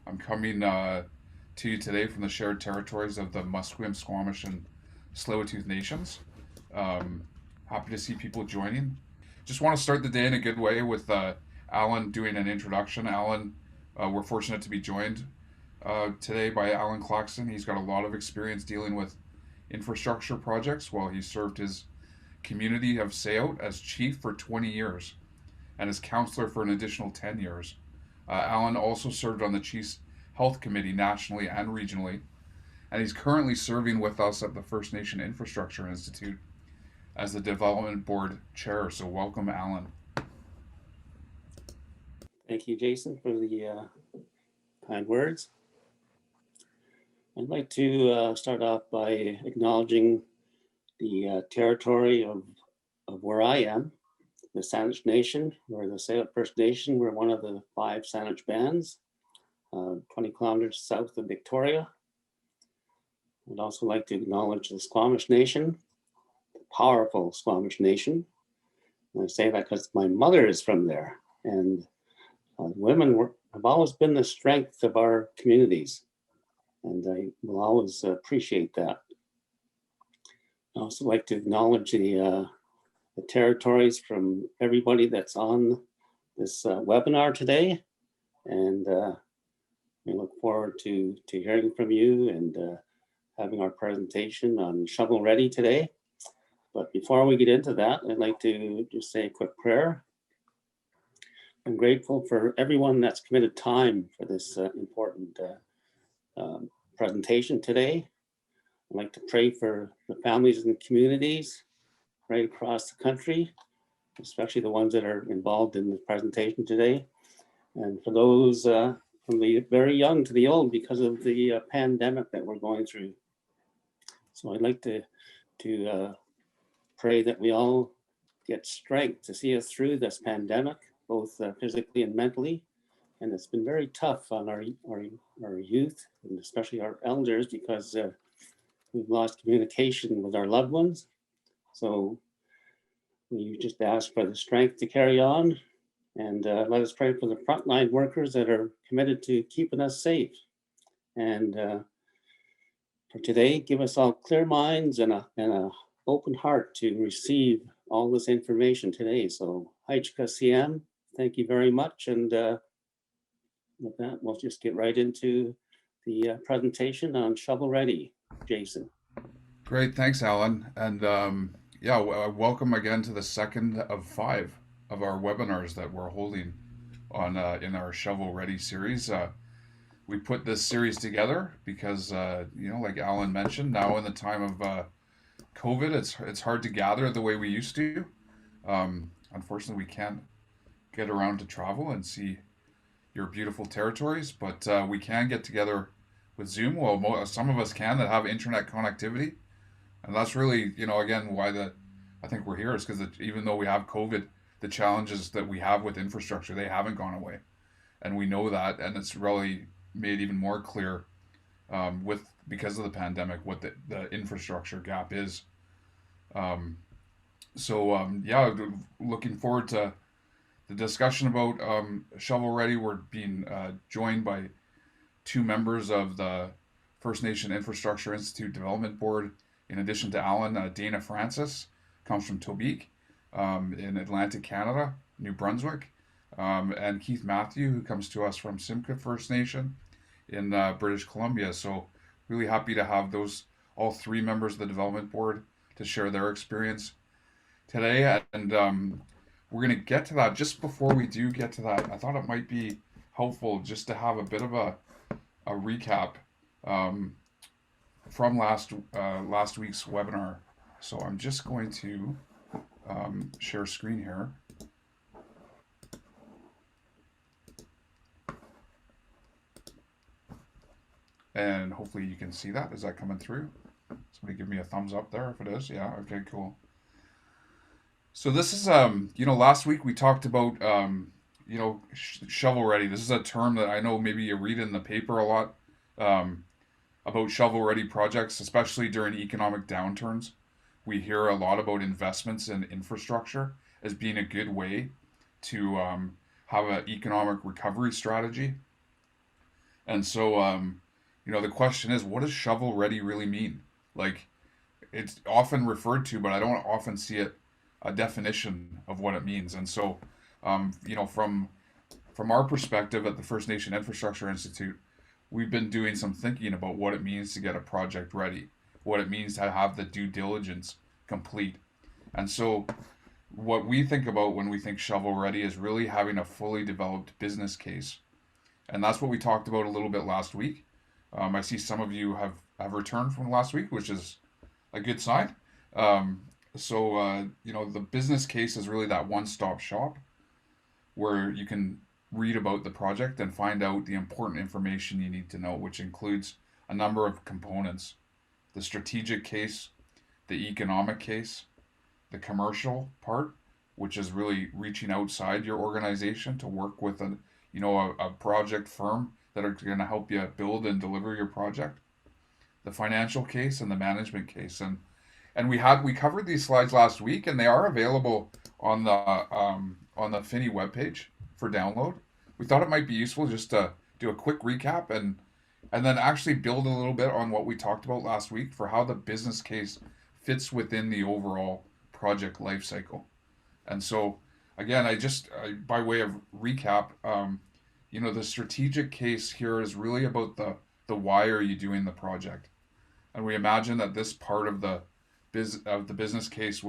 I'm coming to you today from the shared territories of the Musqueam, Squamish, and Tsleil-Waututh nations. Um, Happy to see people joining. Just want to start the day in a good way with Alan doing an introduction. Alan, we're fortunate to be joined today by Allan Claxton. He's got a lot of experience dealing with infrastructure projects while he served his community of Sayout as chief for 20 years and as counselor for an additional 10 years. Allan also served on the Chiefs Health Committee nationally and regionally, and he's currently serving with us at the First Nation Infrastructure Institute as the Development Board Chair. So, welcome, Allan. Thank you, Jason, for the kind words. I'd like to start off by acknowledging the territory of where I am, the Saanich Nation. We're the Sayout First Nation. We're one of the 5 Saanich bands, 20 kilometers south of Victoria. I'd also like to acknowledge the Squamish Nation, the powerful Squamish Nation. And I say that because my mother is from there, and women have always been the strength of our communities, and I will always appreciate that. I also like to acknowledge the territories from everybody that's on this webinar today, and we look forward to hearing from you and having our presentation on Shovel Ready today. But before we get into that, I'd like to just say a quick prayer. I'm grateful for everyone that's committed time for this important presentation today. I'd like to pray for the families and communities right across the country, especially the ones that are involved in the presentation today. And for those from the very young to the old, because of the pandemic that we're going through. So I'd like to pray that we all get strength to see us through this pandemic, both physically and mentally. And it's been very tough on our youth, and especially our elders, because we've lost communication with our loved ones. So we just ask for the strength to carry on, and let us pray for the frontline workers that are committed to keeping us safe. And for today, give us all clear minds and a open heart to receive all this information today. So, Haichka CM, thank you very much. And with that, we'll just get right into the presentation on Shovel Ready. Jason. Great, thanks, Alan. And yeah, welcome again to the second of 5 of our webinars that we're holding on in our Shovel Ready series. We put this series together because, like Alan mentioned, now in the time of COVID, it's hard to gather the way we used to. Unfortunately, we can't get around to travel and see your beautiful territories, but we can get together with Zoom. Well, some of us can that have internet connectivity, and that's really, again, why I think we're here is because even though we have COVID, the challenges that we have with infrastructure, they haven't gone away, and we know that, and it's really made even more clear with because of the pandemic what the infrastructure gap is. Um, yeah, looking forward to the discussion about Shovel Ready. We're being joined by 2 members of the First Nation Infrastructure Institute Development Board. In addition to Alan, Dana Francis comes from Tobique in Atlantic Canada, New Brunswick, and Keith Matthew, who comes to us from Simcoe First Nation in British Columbia. So really happy to have all 3 members of the development board to share their experience today. And we're going to get to that. Just before we do get to that, I thought it might be helpful just to have a bit of a recap from last week's webinar. So I'm just going to share screen here. And hopefully you can see that. Is that coming through? Somebody give me a thumbs up there if it is. Yeah, okay, cool. So this is, last week we talked about, shovel ready. This is a term that I know maybe you read in the paper a lot about shovel ready projects, especially during economic downturns. We hear a lot about investments in infrastructure as being a good way to have an economic recovery strategy. And so, the question is, what does shovel ready really mean? Like, it's often referred to, but I don't often see it a definition of what it means. And so, from our perspective at the First Nation Infrastructure Institute, we've been doing some thinking about what it means to get a project ready, what it means to have the due diligence complete. And so, what we think about when we think shovel ready is really having a fully developed business case. And that's what we talked about a little bit last week. I see some of you have returned from last week, which is a good sign. The business case is really that one stop shop where you can read about the project and find out the important information you need to know, which includes a number of components: the strategic case, the economic case, the commercial part, which is really reaching outside your organization to work with a project firm that are going to help you build and deliver your project, the financial case, and the management case. And we covered these slides last week, and they are available on the Finney webpage for download. We thought it might be useful just to do a quick recap and then actually build a little bit on what we talked about last week for how the business case fits within the overall project life cycle. And so, again, by way of recap, the strategic case here is really about the why are you doing the project, and we imagine that this part of the business case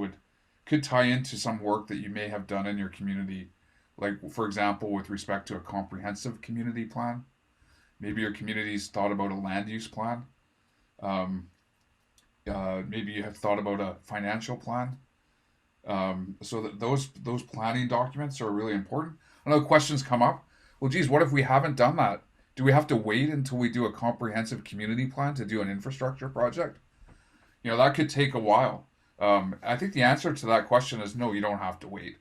could tie into some work that you may have done in your community, like for example, with respect to a comprehensive community plan. Maybe your community's thought about a land use plan. Um, Maybe you have thought about a financial plan. So that those planning documents are really important. I know questions come up. Well, geez, what if we haven't done that? Do we have to wait until we do a comprehensive community plan to do an infrastructure project? That could take a while. I think the answer to that question is no, you don't have to wait.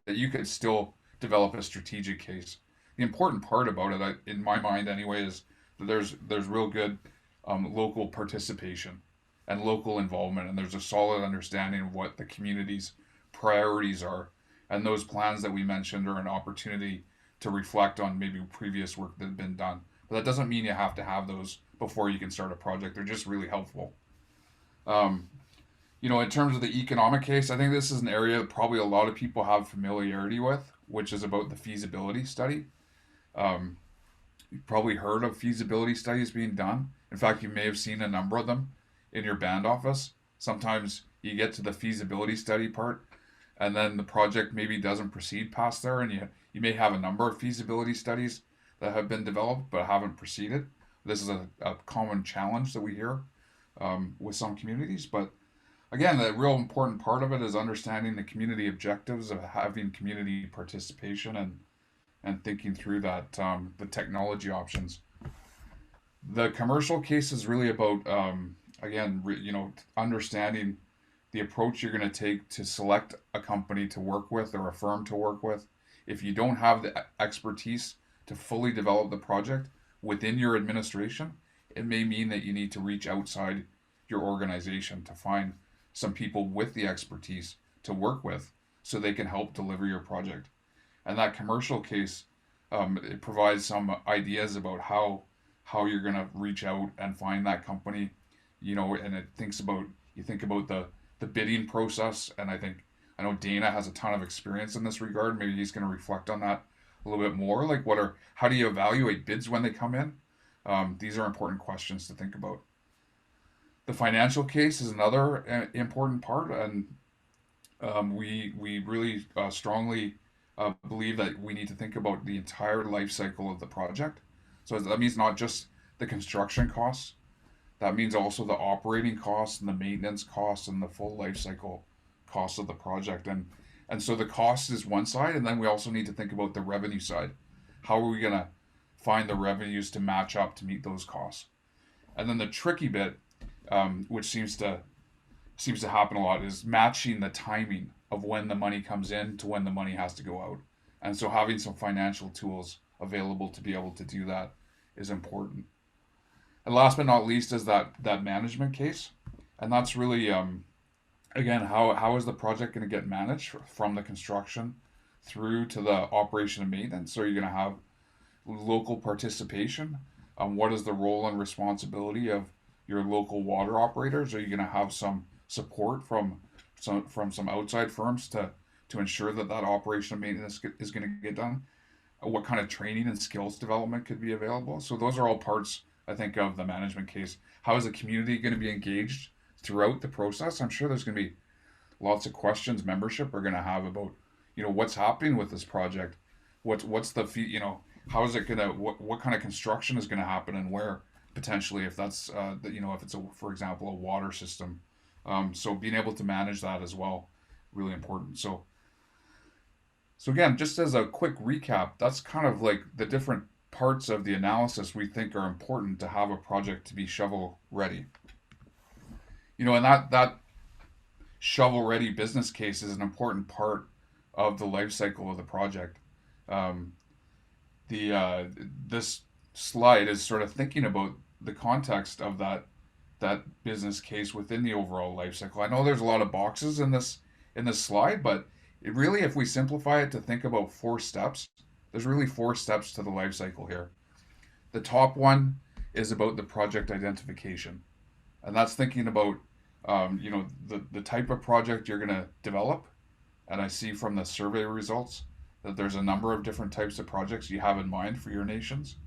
That you could still develop a strategic case. The important part about it, in my mind anyway, is that there's real good local participation and local involvement, and there's a solid understanding of what the community's priorities are, and those plans that we mentioned are an opportunity to reflect on maybe previous work that had been done. But that doesn't mean you have to have those before you can start a project. They're just really helpful. Um, in terms of the economic case, I think this is an area that probably a lot of people have familiarity with, which is about the feasibility study. Um, you've probably heard of feasibility studies being done. In fact, you may have seen a number of them in your band office. Sometimes you get to the feasibility study part, and then the project maybe doesn't proceed past there, and you may have a number of feasibility studies that have been developed but haven't proceeded. This is a common challenge that we hear with some communities. But again, the real important part of it is understanding the community objectives of having community participation and thinking through that the technology options. The commercial case is really about again, understanding the approach you're going to take to select a company to work with or a firm to work with. If you don't have the expertise to fully develop the project within your administration, it may mean that you need to reach outside your organization to find some people with the expertise to work with so they can help deliver your project. And that commercial case, it provides some ideas about how you're going to reach out and find that company, and you think about the bidding process. And I know Dana has a ton of experience in this regard. Maybe he's going to reflect on that a little bit more. Like, how do you evaluate bids when they come in? These are important questions to think about. The financial case is another important part, and we really strongly believe that we need to think about the entire life cycle of the project. So that means not just the construction costs. That means also the operating costs and the maintenance costs and the full life cycle costs of the project. And so the cost is one side, and then we also need to think about the revenue side. How are we going to find the revenues to match up to meet those costs? And then the tricky bit, which seems to happen a lot, is matching the timing of when the money comes in to when the money has to go out. And so having some financial tools available to be able to do that is important. And last but not least is that management case. And that's really, again, how is the project going to get managed from the construction through to the operation and maintenance? So you're going to have local participation. What is the role and responsibility of your local water operators? Are you going to have some support from some outside firms to ensure that that operation and maintenance is going to get done? What kind of training and skills development could be available? So those are all parts, I think, of the management case. How is the community going to be engaged throughout the process? I'm sure there's going to be lots of questions membership are going to have about, what's happening with this project. What's the fee, how is it going to, what kind of construction is going to happen and where potentially, if that's, if it's, for example, a water system. So being able to manage that as well, really important. So again, just as a quick recap, that's kind of like the different parts of the analysis we think are important to have a project to be shovel ready. And that shovel ready business case is an important part of the life cycle of the project. Um, the This slide is sort of thinking about the context of that business case within the overall life cycle. I know there's a lot of boxes in this slide, but it really, if we simplify it to think about 4 steps, there's really 4 steps to the life cycle here. The top one is about the project identification, and that's thinking about the type of project you're going to develop. And I see from the survey results that there's a number of different types of projects you have in mind for your nations.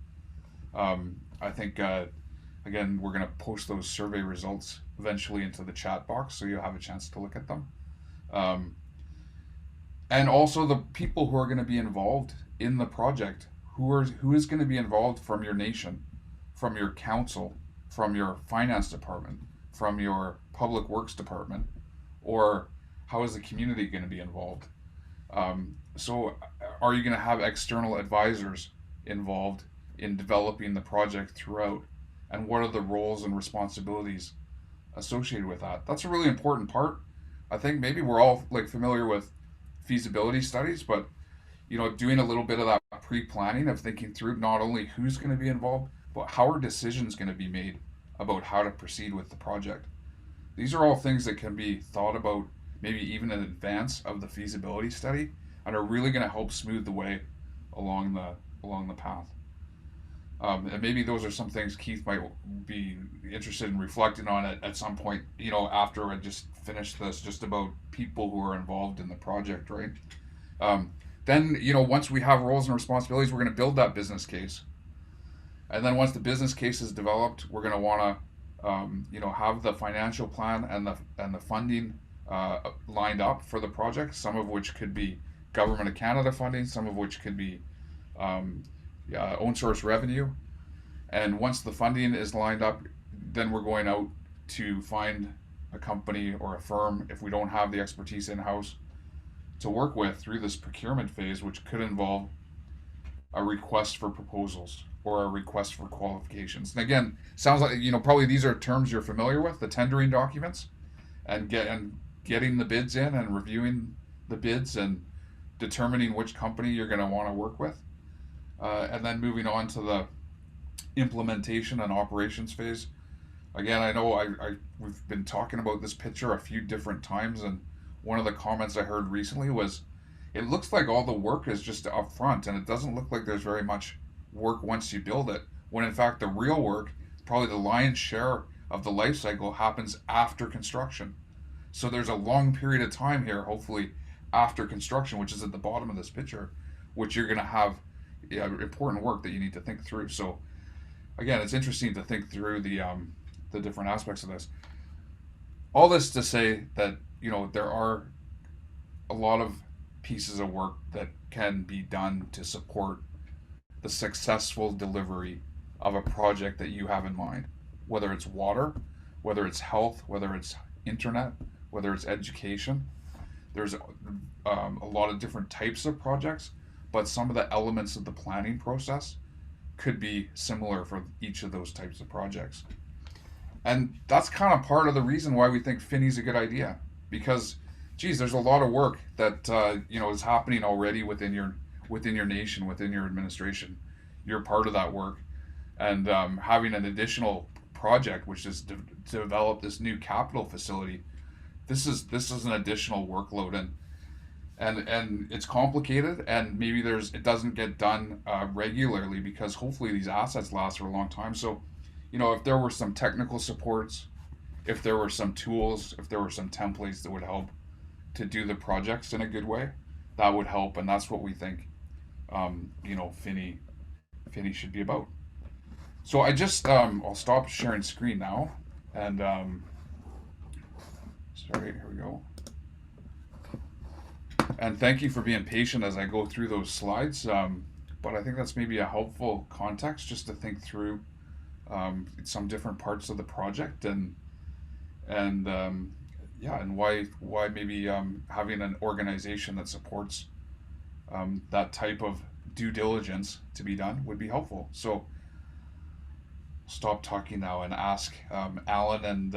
I think again, we're going to post those survey results eventually into the chat box, so you'll have a chance to look at them. Um, and also the people who are going to be involved in the project. Who is going to be involved from your nation, from your council, from your finance department, from your public works department, or how is the community going to be involved? So are you going to have external advisors involved in developing the project throughout? And what are the roles and responsibilities associated with that? That's a really important part. I think maybe we're all like familiar with feasibility studies, but doing a little bit of that pre-planning of thinking through not only who's going to be involved, but how are decisions going to be made about how to proceed with the project. These are all things that can be thought about maybe even in advance of the feasibility study and are really going to help smooth the way along the path. And maybe those are some things Keith might be interested in reflecting on at some point, after I just finish this, just about people who are involved in the project, right? Then, once we have roles and responsibilities, we're going to build that business case. And then once the business case is developed, we're going to want to, have the financial plan and the funding lined up for the project. Some of which could be Government of Canada funding, some of which could be own source revenue. And once the funding is lined up, then we're going out to find a company or a firm, if we don't have the expertise in house, to work with through this procurement phase, which could involve a request for proposals or a request for qualifications. And again, sounds like probably these are terms you're familiar with, the tendering documents, and getting the bids in and reviewing the bids and determining which company you're going to want to work with. And then moving on to the implementation and operations phase. Again, I know we've been talking about this picture a few different times, and one of the comments I heard recently was, it looks like all the work is just up front, and it doesn't look like there's very much work once you build it, when in fact the real work, probably the lion's share of the life cycle, happens after construction. So there's a long period of time here, hopefully, after construction, which is at the bottom of this picture, which you're going to have important work that you need to think through. So again, it's interesting to think through the different aspects of this. All this to say that there are a lot of pieces of work that can be done to support the successful delivery of a project that you have in mind, whether it's water, whether it's health, whether it's internet, whether it's education. There's a lot of different types of projects, but some of the elements of the planning process could be similar for each of those types of projects. And that's kind of part of the reason why we think Finney's a good idea, because geez, there's a lot of work that is happening already within your nation, within your administration. You're part of that work, and having an additional project, which is to develop this new capital facility, this is an additional workload, and it's complicated, and maybe it doesn't get done regularly because hopefully these assets last for a long time. So, if there were some technical supports, if there were some tools, if there were some templates that would help to do the projects in a good way, that would help, and that's what we think. Finney should be about. So I'll stop sharing screen now, and sorry, here we go. And thank you for being patient as I go through those slides. But I think that's maybe a helpful context just to think through some different parts of the project, and yeah, and why maybe having an organization that supports that type of due diligence to be done would be helpful. So stop talking now and ask Alan and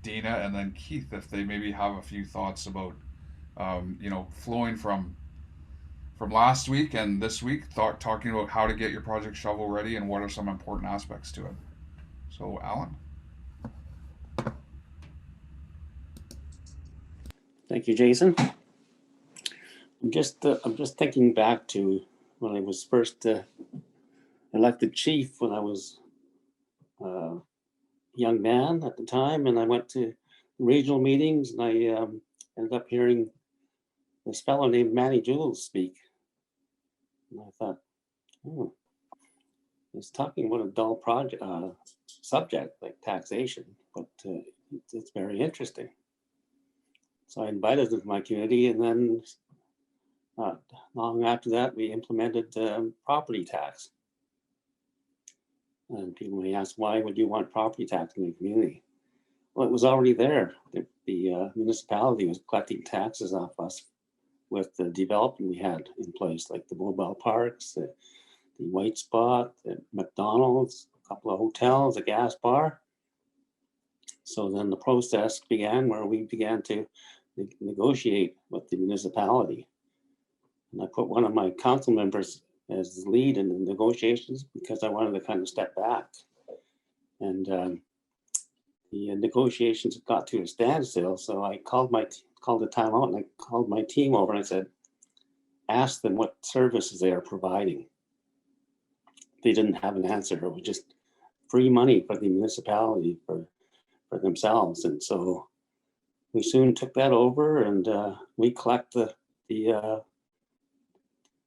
Dana and then Keith if they maybe have a few thoughts about flowing from last week and this week, talking about how to get your project shovel ready and what are some important aspects to it. So Alan. Thank you, Jason. I'm just thinking back to when I was first elected chief when I was a young man at the time, and I went to regional meetings, and I ended up hearing this fellow named Manny Jules speak. And I thought, oh, he's talking about a dull project subject like taxation, but it's very interesting. So I invited him to my community, and then not long after that, we implemented property tax. And people may ask, why would you want property tax in your community? Well, it was already there. The municipality was collecting taxes off us with the development we had in place, like the mobile parks, the White Spot, the McDonald's, a couple of hotels, a gas bar. So then the process began where we began to negotiate with the municipality. And I put one of my council members as the lead in the negotiations because I wanted to kind of step back. And the negotiations got to a standstill. So I called a timeout, and I called my team over and I said, ask them what services they are providing. They didn't have an answer. It was just free money for the municipality for themselves. And so we soon took that over, and we collect the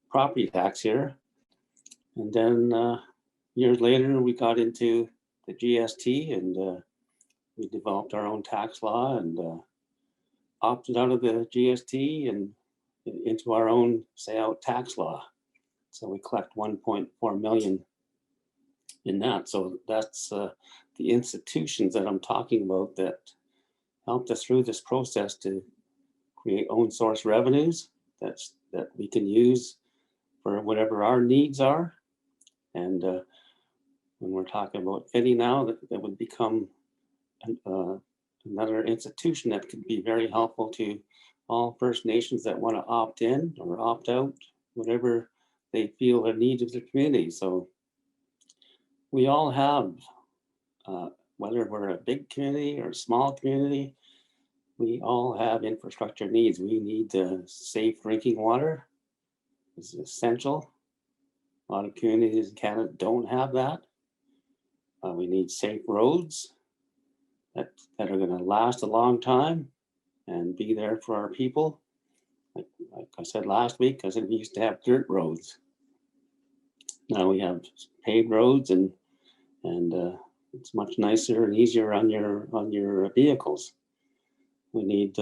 property tax here. And then years later, we got into the GST, and we developed our own tax law and opted out of the GST and into our own say-out tax law. So we collect 1.4 million in that. So that's the institutions that I'm talking about that helped us through this process to create own source revenues that we can use for whatever our needs are. And when we're talking about Finney now, that would become another institution that could be very helpful to all First Nations that want to opt in or opt out, whatever they feel are needs of their community. So we all have, whether we're a big community or a small community, we all have infrastructure needs. We need safe drinking water. It's essential. A lot of communities in Canada don't have that. We need safe roads that are going to last a long time and be there for our people. Like I said last week, because we used to have dirt roads. Now we have paved roads, and it's much nicer and easier on your vehicles. We need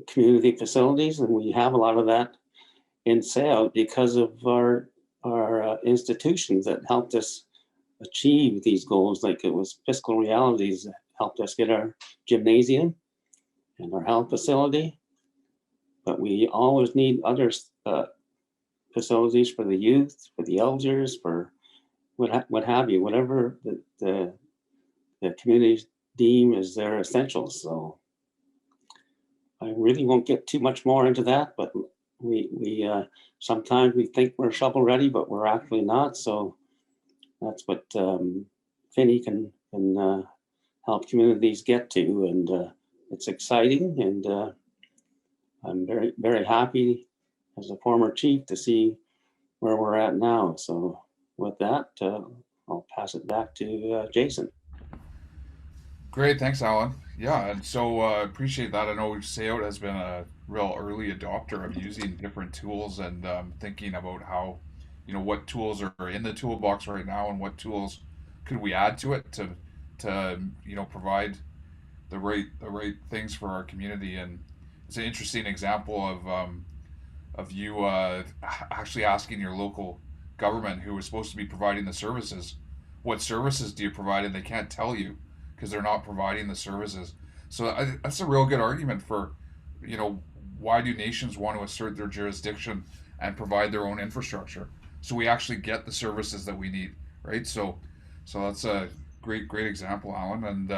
community facilities, and we have a lot of that in SAO because of our institutions that helped us achieve these goals. Like it was Fiscal Realities that helped us get our gymnasium and our health facility, but we always need other facilities for the youth, for the elders, for what have you, whatever the communities deem as their essentials. So I really won't get too much more into that, but we sometimes we think we're shovel ready, but we're actually not. So that's what Finney can help communities get to, and it's exciting, and I'm very, very happy as a former chief to see where we're at now. So with that, I'll pass it back to Jason. Great, thanks, Alan. Yeah, and so appreciate that. I know SAOT has been a real early adopter of using different tools and thinking about how, what tools are in the toolbox right now and what tools could we add to it to provide the right things for our community. And it's an interesting example of you actually asking your local government who is supposed to be providing the services, what services do you provide, and they can't tell you because they're not providing the services. So that's a real good argument for, you know, why do nations want to assert their jurisdiction and provide their own infrastructure so we actually get the services that we need, right? So that's a great example, Alan. And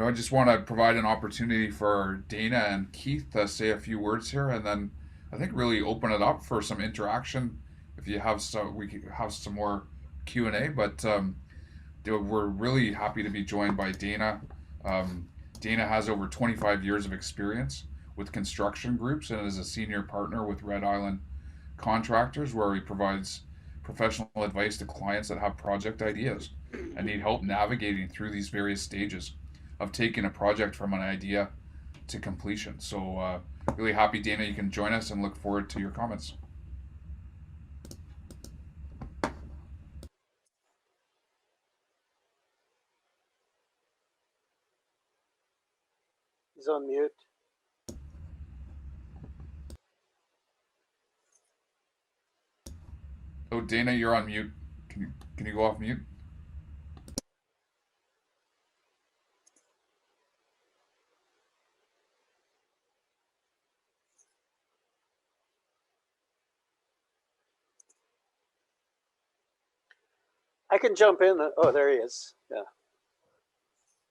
I just want to provide an opportunity for Dana and Keith to say a few words here, and then I think really open it up for some interaction. If you have some, we can have some more Q&A. But we're really happy to be joined by Dana. Dana has over 25 years of experience with construction groups and is a senior partner with Red Island Contractors, where he provides professional advice to clients that have project ideas and need help navigating through these various stages of taking a project from an idea to completion. So really happy, Dana, you can join us, and look forward to your comments. He's on mute. Oh, Dana, you're on mute. Can you go off mute? I can jump in. Oh, there he is. Yeah.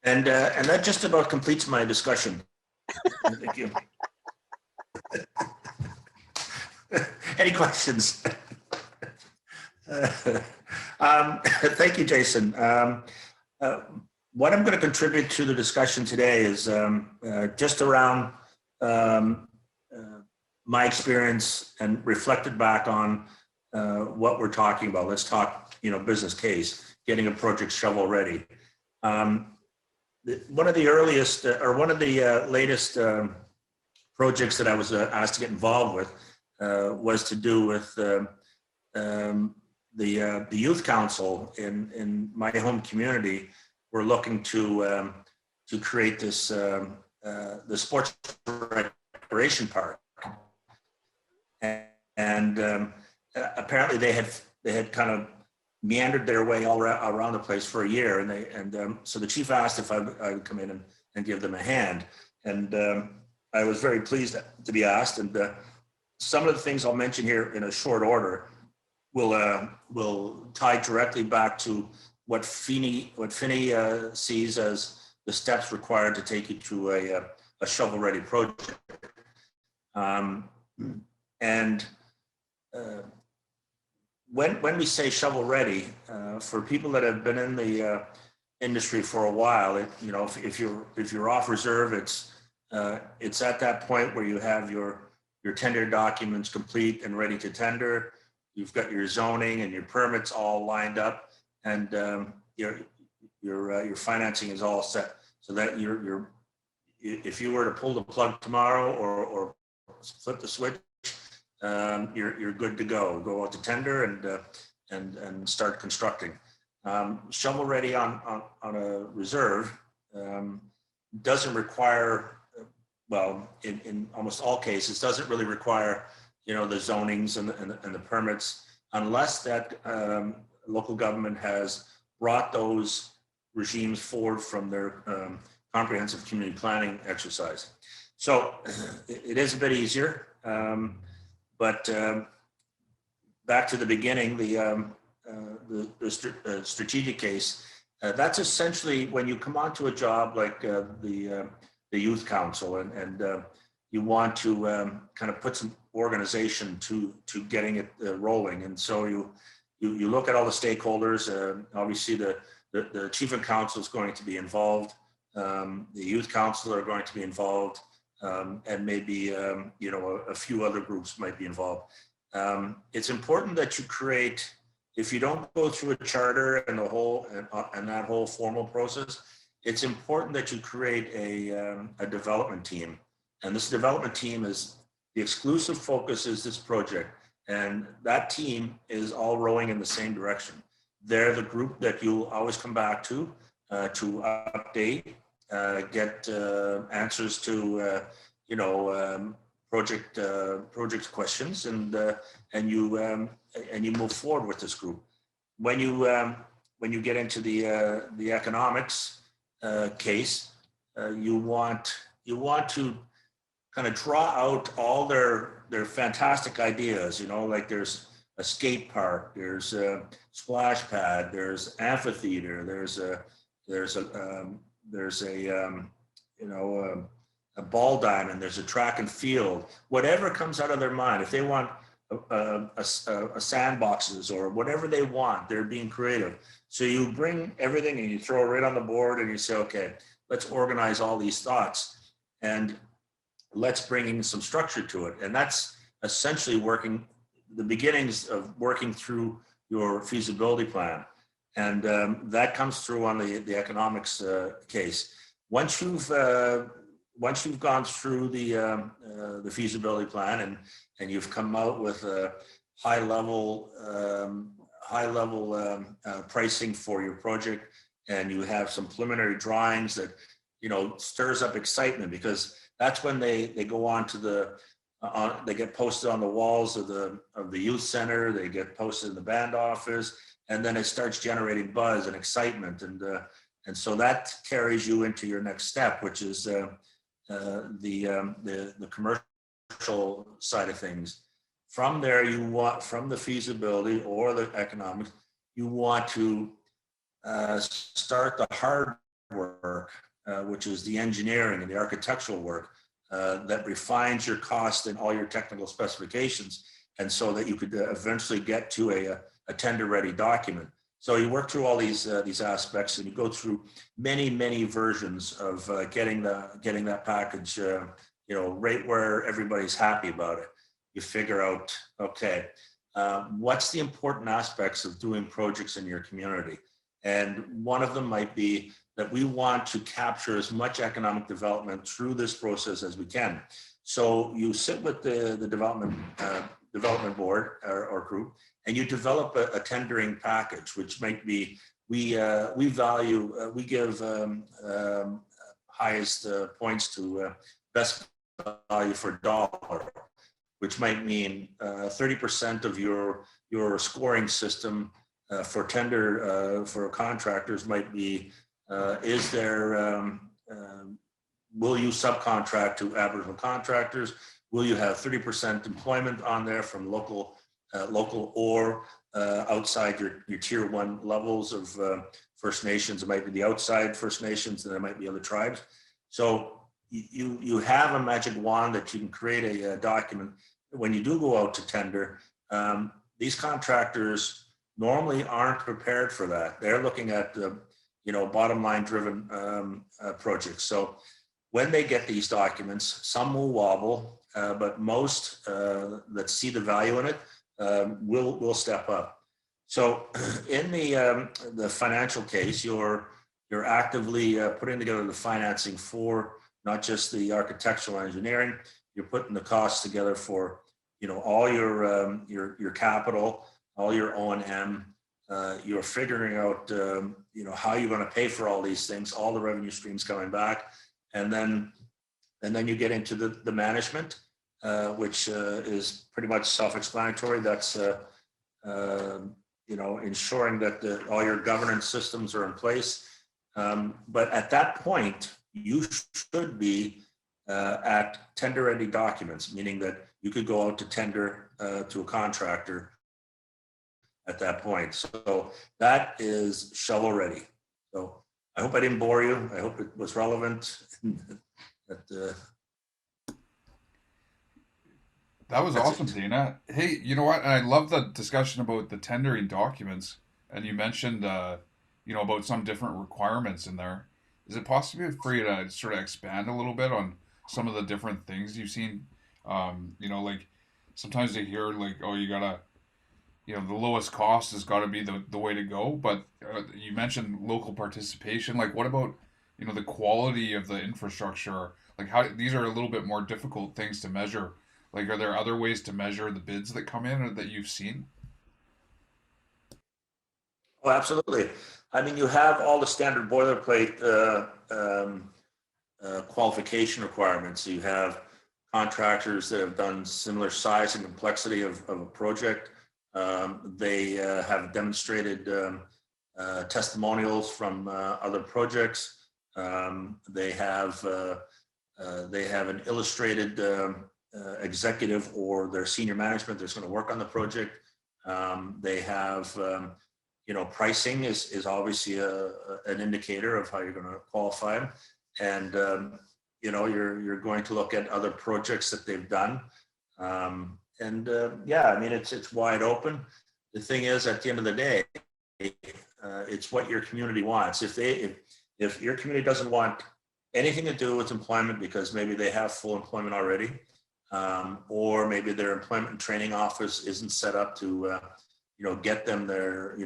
And that just about completes my discussion. Thank you. Any questions? Thank you, Jason. What I'm going to contribute to the discussion today is just around my experience and reflected back on what we're talking about. Let's talk, business case, getting a project shovel ready. One of the earliest or one of the latest projects that I was asked to get involved with was to do with the youth council in my home community. We're looking to create this the sports recreation park, and apparently they had kind of meandered their way all around the place for a year, and so the chief asked if I would come in and give them a hand, and I was very pleased to be asked. And some of the things I'll mention here in a short order will tie directly back to what Finney sees as the steps required to take you to a shovel-ready project. When we say shovel-ready, for people that have been in the industry for a while, if you're off reserve, it's at that point where you have your tender documents complete and ready to tender. You've got your zoning and your permits all lined up, and your financing is all set, so that if you were to pull the plug tomorrow or flip the switch, you're good to go out to tender and start constructing. Shovel ready on a reserve doesn't require, well, in almost all cases, doesn't really require the zonings and the permits, unless that local government has brought those regimes forward from their comprehensive community planning exercise. So it is a bit easier. But back to the beginning, the strategic case, that's essentially when you come onto a job like the youth council, and you want to kind of put some organization to getting it rolling. And so you look at all the stakeholders. Obviously, the chief of council is going to be involved. The youth council are going to be involved, and maybe, a few other groups might be involved. It's important that you create, if you don't go through a charter and that whole formal process, it's important that you create a development team. And this development team is, the exclusive focus is this project. And that team is all rowing in the same direction. They're the group that you'll always come back to update, get answers to, project questions, and you move forward with this group. When you get into the economics case, you want to kind of draw out all their fantastic ideas. Like there's a skate park, there's a splash pad, there's amphitheater, there's a ball diamond, there's a track and field, whatever comes out of their mind. If they want a sandboxes or whatever they want, they're being creative. So you bring everything and you throw it right on the board and you say, okay, let's organize all these thoughts and let's bring in some structure to it. And that's essentially the beginnings of working through your feasibility plan. And that comes through on the economics case. Once you've gone through the feasibility plan and you've come out with a high level pricing for your project, and you have some preliminary drawings that stirs up excitement, because that's when they go on to they get posted on the walls of the youth center, they get posted in the band office, and then it starts generating buzz and excitement, and so that carries you into your next step, which is the commercial side of things. From there, from the feasibility or the economics, you want to start the hard work, which is the engineering and the architectural work that refines your cost and all your technical specifications, and so that you could eventually get to a tender-ready document. So you work through all these aspects, and you go through many versions of getting that package, right where everybody's happy about it. You figure out, okay, what's the important aspects of doing projects in your community? And one of them might be that we want to capture as much economic development through this process as we can. So you sit with the development board or group, and you develop a tendering package, which might be, we give highest points to best value for dollar, which might mean 30% of your scoring system for tender for contractors might be, will you subcontract to Aboriginal contractors? Will you have 30% employment on there from local or outside your tier 1 levels of First Nations? It might be the outside First Nations, and there might be other tribes. So you have a magic wand that you can create a document. When you do go out to tender, these contractors normally aren't prepared for that. They're looking at bottom line driven projects. So when they get these documents, some will wobble, but most that see the value in it will step up. So in the financial case, you're actively putting together the financing for not just the architectural engineering. You're putting the costs together for all your capital, all your O&M. You're figuring out how you're going to pay for all these things, all the revenue streams coming back, and then you get into the management, which is pretty much self-explanatory. That's ensuring that all your governance systems are in place. But at that point, you should be at tender-ready documents, meaning that you could go out to tender to a contractor at that point. So that is shovel ready. So I hope I didn't bore you. I hope it was relevant. That was awesome, Dana. Hey, you know what? I love the discussion about the tendering documents, and you mentioned, about some different requirements in there. Is it possible for you to sort of expand a little bit on some of the different things you've seen? Like sometimes they hear like, oh, you gotta, the lowest cost has got to be the way to go. But you mentioned local participation. Like, what about, the quality of the infrastructure? Like, how these are a little bit more difficult things to measure. Like, are there other ways to measure the bids that come in or that you've seen? Oh, absolutely. I mean, you have all the standard boilerplate qualification requirements. You have contractors that have done similar size and complexity of a project. They have demonstrated testimonials from other projects. They have an illustrated executive or their senior management that's going to work on the project. They have pricing is obviously an indicator of how you're going to qualify them. And, you're going to look at other projects that they've done. Yeah, I mean, it's wide open. The thing is, at the end of the day, it's what your community wants. If your community doesn't want anything to do with employment because maybe they have full employment already, or maybe their employment and training office isn't set up to get them their,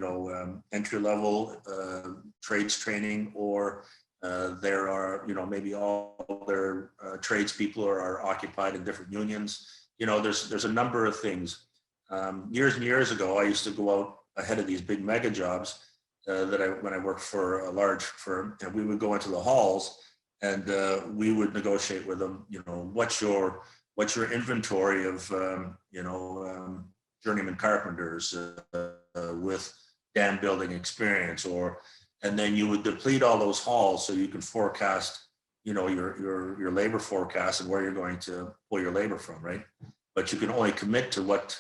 entry level trades training, or there are, maybe all their tradespeople are occupied in different unions. There's a number of things. Years and years ago, I used to go out ahead of these big mega jobs when I worked for a large firm, and we would go into the halls and we would negotiate with them, what's your inventory of, journeyman carpenters with dam building experience, and then you would deplete all those halls so you can forecast, your labor forecast and where you're going to pull your labor from, right? But you can only commit to what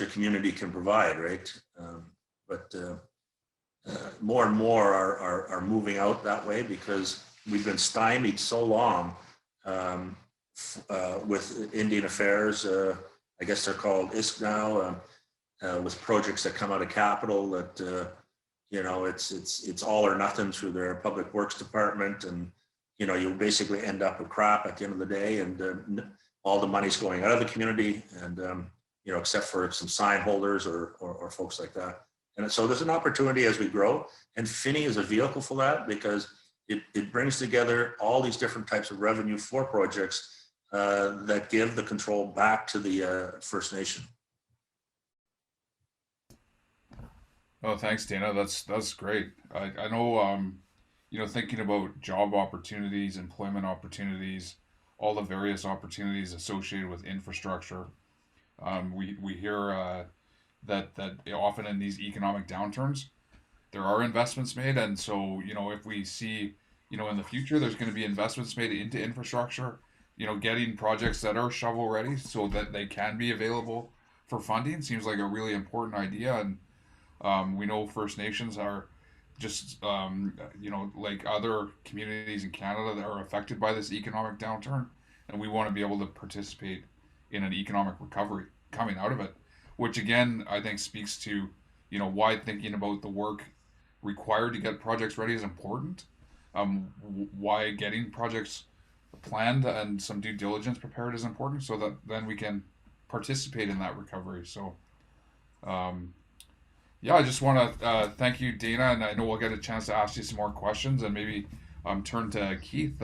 your community can provide, right? But more and more are moving out that way because we've been stymied so long with Indian Affairs. I guess they're called ISK now, with projects that come out of capital that, it's all or nothing through their public works department. And, you basically end up with crap at the end of the day, and all the money's going out of the community, and, except for some sign holders or folks like that. And so there's an opportunity as we grow, and Finney is a vehicle for that because it brings together all these different types of revenue for projects that give the control back to the First Nation. Oh, thanks, Dana. That's great. I know, thinking about job opportunities, employment opportunities, all the various opportunities associated with infrastructure. We hear that often in these economic downturns, there are investments made, and so if we see in the future there's going to be investments made into infrastructure, getting projects that are shovel ready so that they can be available for funding seems like a really important idea. And we know First Nations are just, like other communities in Canada that are affected by this economic downturn, and we want to be able to participate in an economic recovery coming out of it, which again I think speaks to, why thinking about the work required to get projects ready is important. Why getting projects planned and some due diligence prepared is important, so that then we can participate in that recovery. So, yeah, I just want to thank you, Dana, and I know we'll get a chance to ask you some more questions and maybe turn to Keith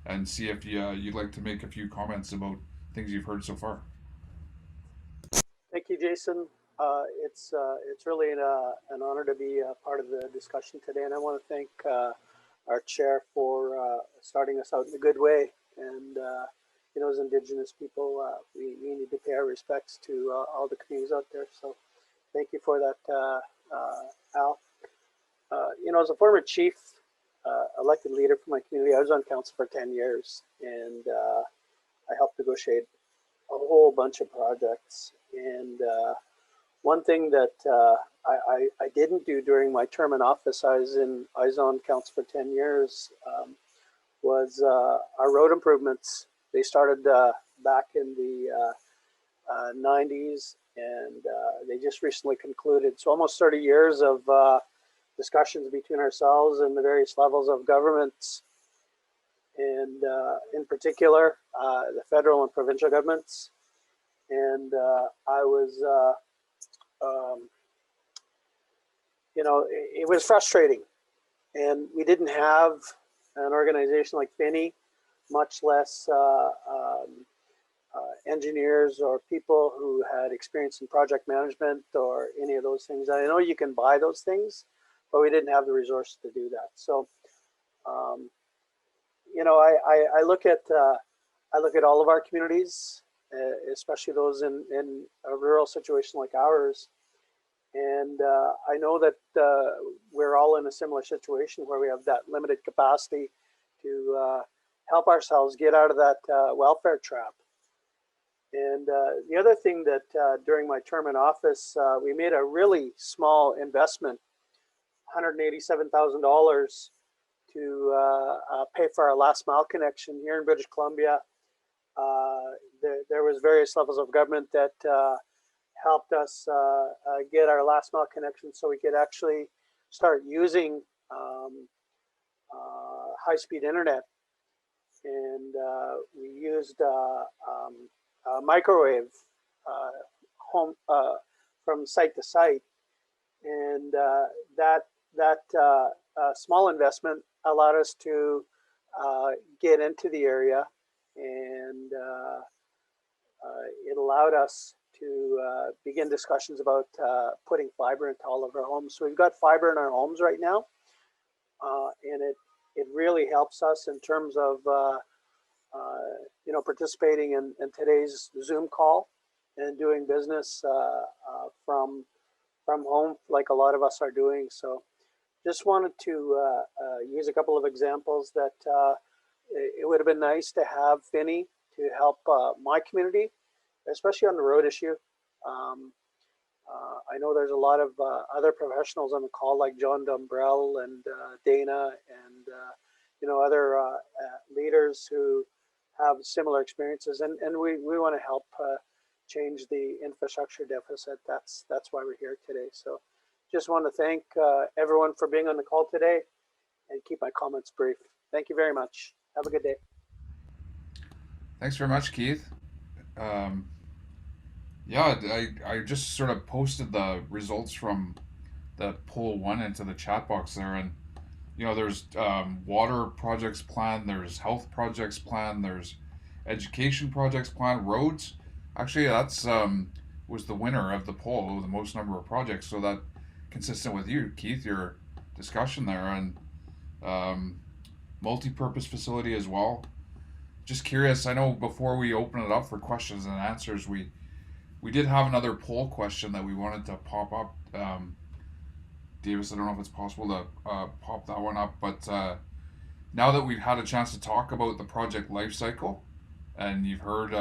and see if you'd like to make a few comments about things you've heard so far. Thank you, Jason. It's really an honor to be a part of the discussion today, and I want to thank our chair for starting us out in a good way. And as Indigenous people, we need to pay our respects to all the communities out there. So, thank you for that, Al. As a former chief, elected leader for my community, I was on council for 10 years, and I helped negotiate a whole bunch of projects. And one thing that I didn't do during my term in office, I was on council for 10 years, was our road improvements. They started back in the 90s, and they just recently concluded. So almost 30 years of discussions between ourselves and the various levels of governments, and in particular, the federal and provincial governments. And I was, it was frustrating. And we didn't have an organization like Finney, much less engineers or people who had experience in project management or any of those things. I know you can buy those things, but we didn't have the resources to do that. So, I look at all of our communities, especially those in a rural situation like ours. And I know that we're all in a similar situation where we have that limited capacity to help ourselves get out of that welfare trap. And the other thing that during my term in office, we made a really small investment, $187,000 to pay for our last mile connection here in British Columbia. There was various levels of government that helped us get our last mile connection so we could actually start using high-speed internet. And we used microwave home from site to site, and that small investment allowed us to get into the area, and it allowed us to begin discussions about putting fiber into all of our homes. So we've got fiber in our homes right now, and it really helps us in terms of participating in today's Zoom call and doing business from home, like a lot of us are doing. So just wanted to use a couple of examples that it would have been nice to have Finney to help my community, especially on the road issue. I know there's a lot of other professionals on the call, like John Dumbrell and Dana and other leaders who have similar experiences, and we want to help change the infrastructure deficit. That's why we're here today. So just want to thank everyone for being on the call today, and keep my comments brief. Thank you very much. Have a good day. Thanks very much, Keith. I just sort of posted the results from the poll one into the chat box there, and there's water projects planned, there's health projects planned, there's education projects planned, roads. Actually, that's was the winner of the poll, the most number of projects. So that consistent with you, Keith, your discussion there, and multi-purpose facility as well. Just curious. I know before we open it up for questions and answers, we did have another poll question that we wanted to pop up. Davis, I don't know if it's possible to pop that one up, but now that we've had a chance to talk about the project life cycle, and you've heard,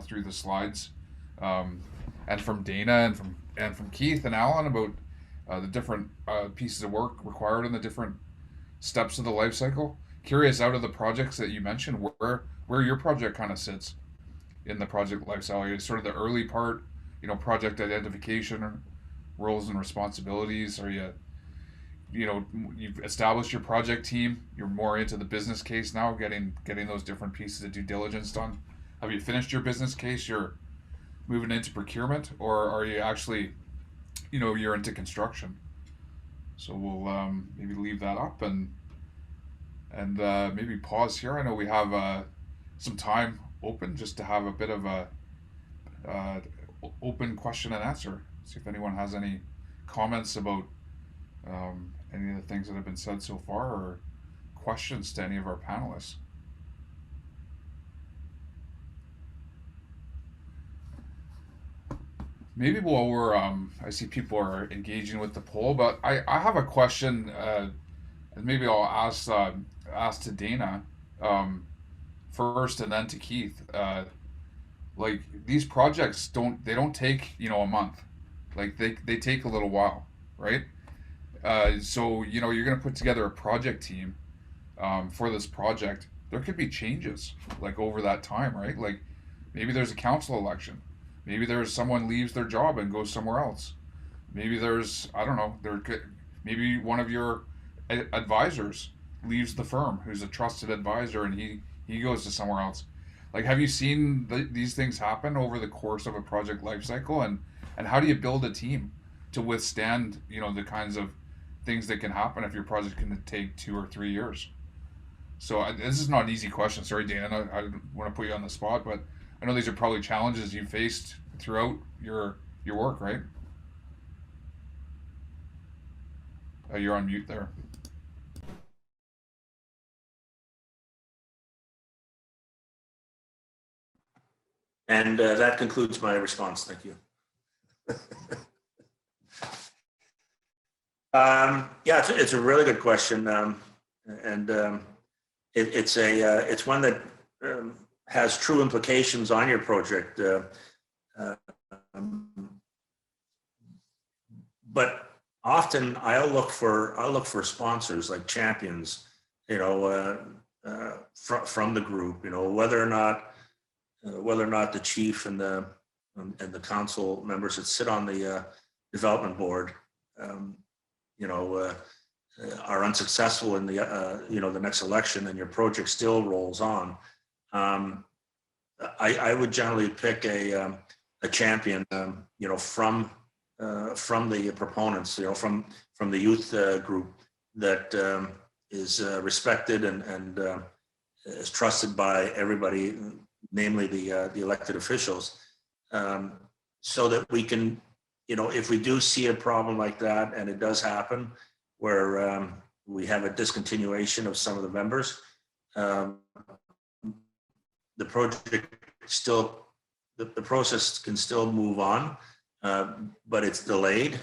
through the slides, and from Dana and from Keith and Allan about the different pieces of work required in the different steps of the life cycle. Curious, out of the projects that you mentioned, where your project kind of sits in the project life cycle, sort of the early part, project identification, roles and responsibilities. Are you've established your project team, you're more into the business case now, getting those different pieces of due diligence done. Have you finished your business case, you're moving into procurement, or are you actually you're into construction? So we'll maybe leave that up and maybe pause here. I know we have some time open just to have a bit of a open question and answer. See if anyone has any comments about any of the things that have been said so far, or questions to any of our panelists. Maybe while we're I see people are engaging with the poll, but I have a question, and maybe I'll ask to Dana first, and then to Keith. Like, these projects don't take a month. Like, they take a little while, right? So you're going to put together a project team for this project. There could be changes like over that time, right? Like, maybe there's a council election, maybe there's someone leaves their job and goes somewhere else, maybe there's, I don't know, maybe one of your advisors leaves the firm, who's a trusted advisor, and he goes to somewhere else. Like, have you seen these things happen over the course of a project life cycle, and how do you build a team to withstand, the kinds of things that can happen if your project can take 2 or 3 years? So this is not an easy question. Sorry, Dana, I didn't want to put you on the spot, but I know these are probably challenges you faced throughout your work, right? You're on mute there. And that concludes my response. Thank you. Yeah, it's a really good question, and it's one that has true implications on your project. But often I'll look for sponsors like champions, from the group. Whether or not the chief and the council members that sit on the development board, are unsuccessful in the next election, and your project still rolls on. I would generally pick a champion, from the proponents, from the youth group that is respected and is trusted by everybody, namely the elected officials, so that we can, if we do see a problem like that, and it does happen, where we have a discontinuation of some of the members, the project still, the process can still move on, but it's delayed,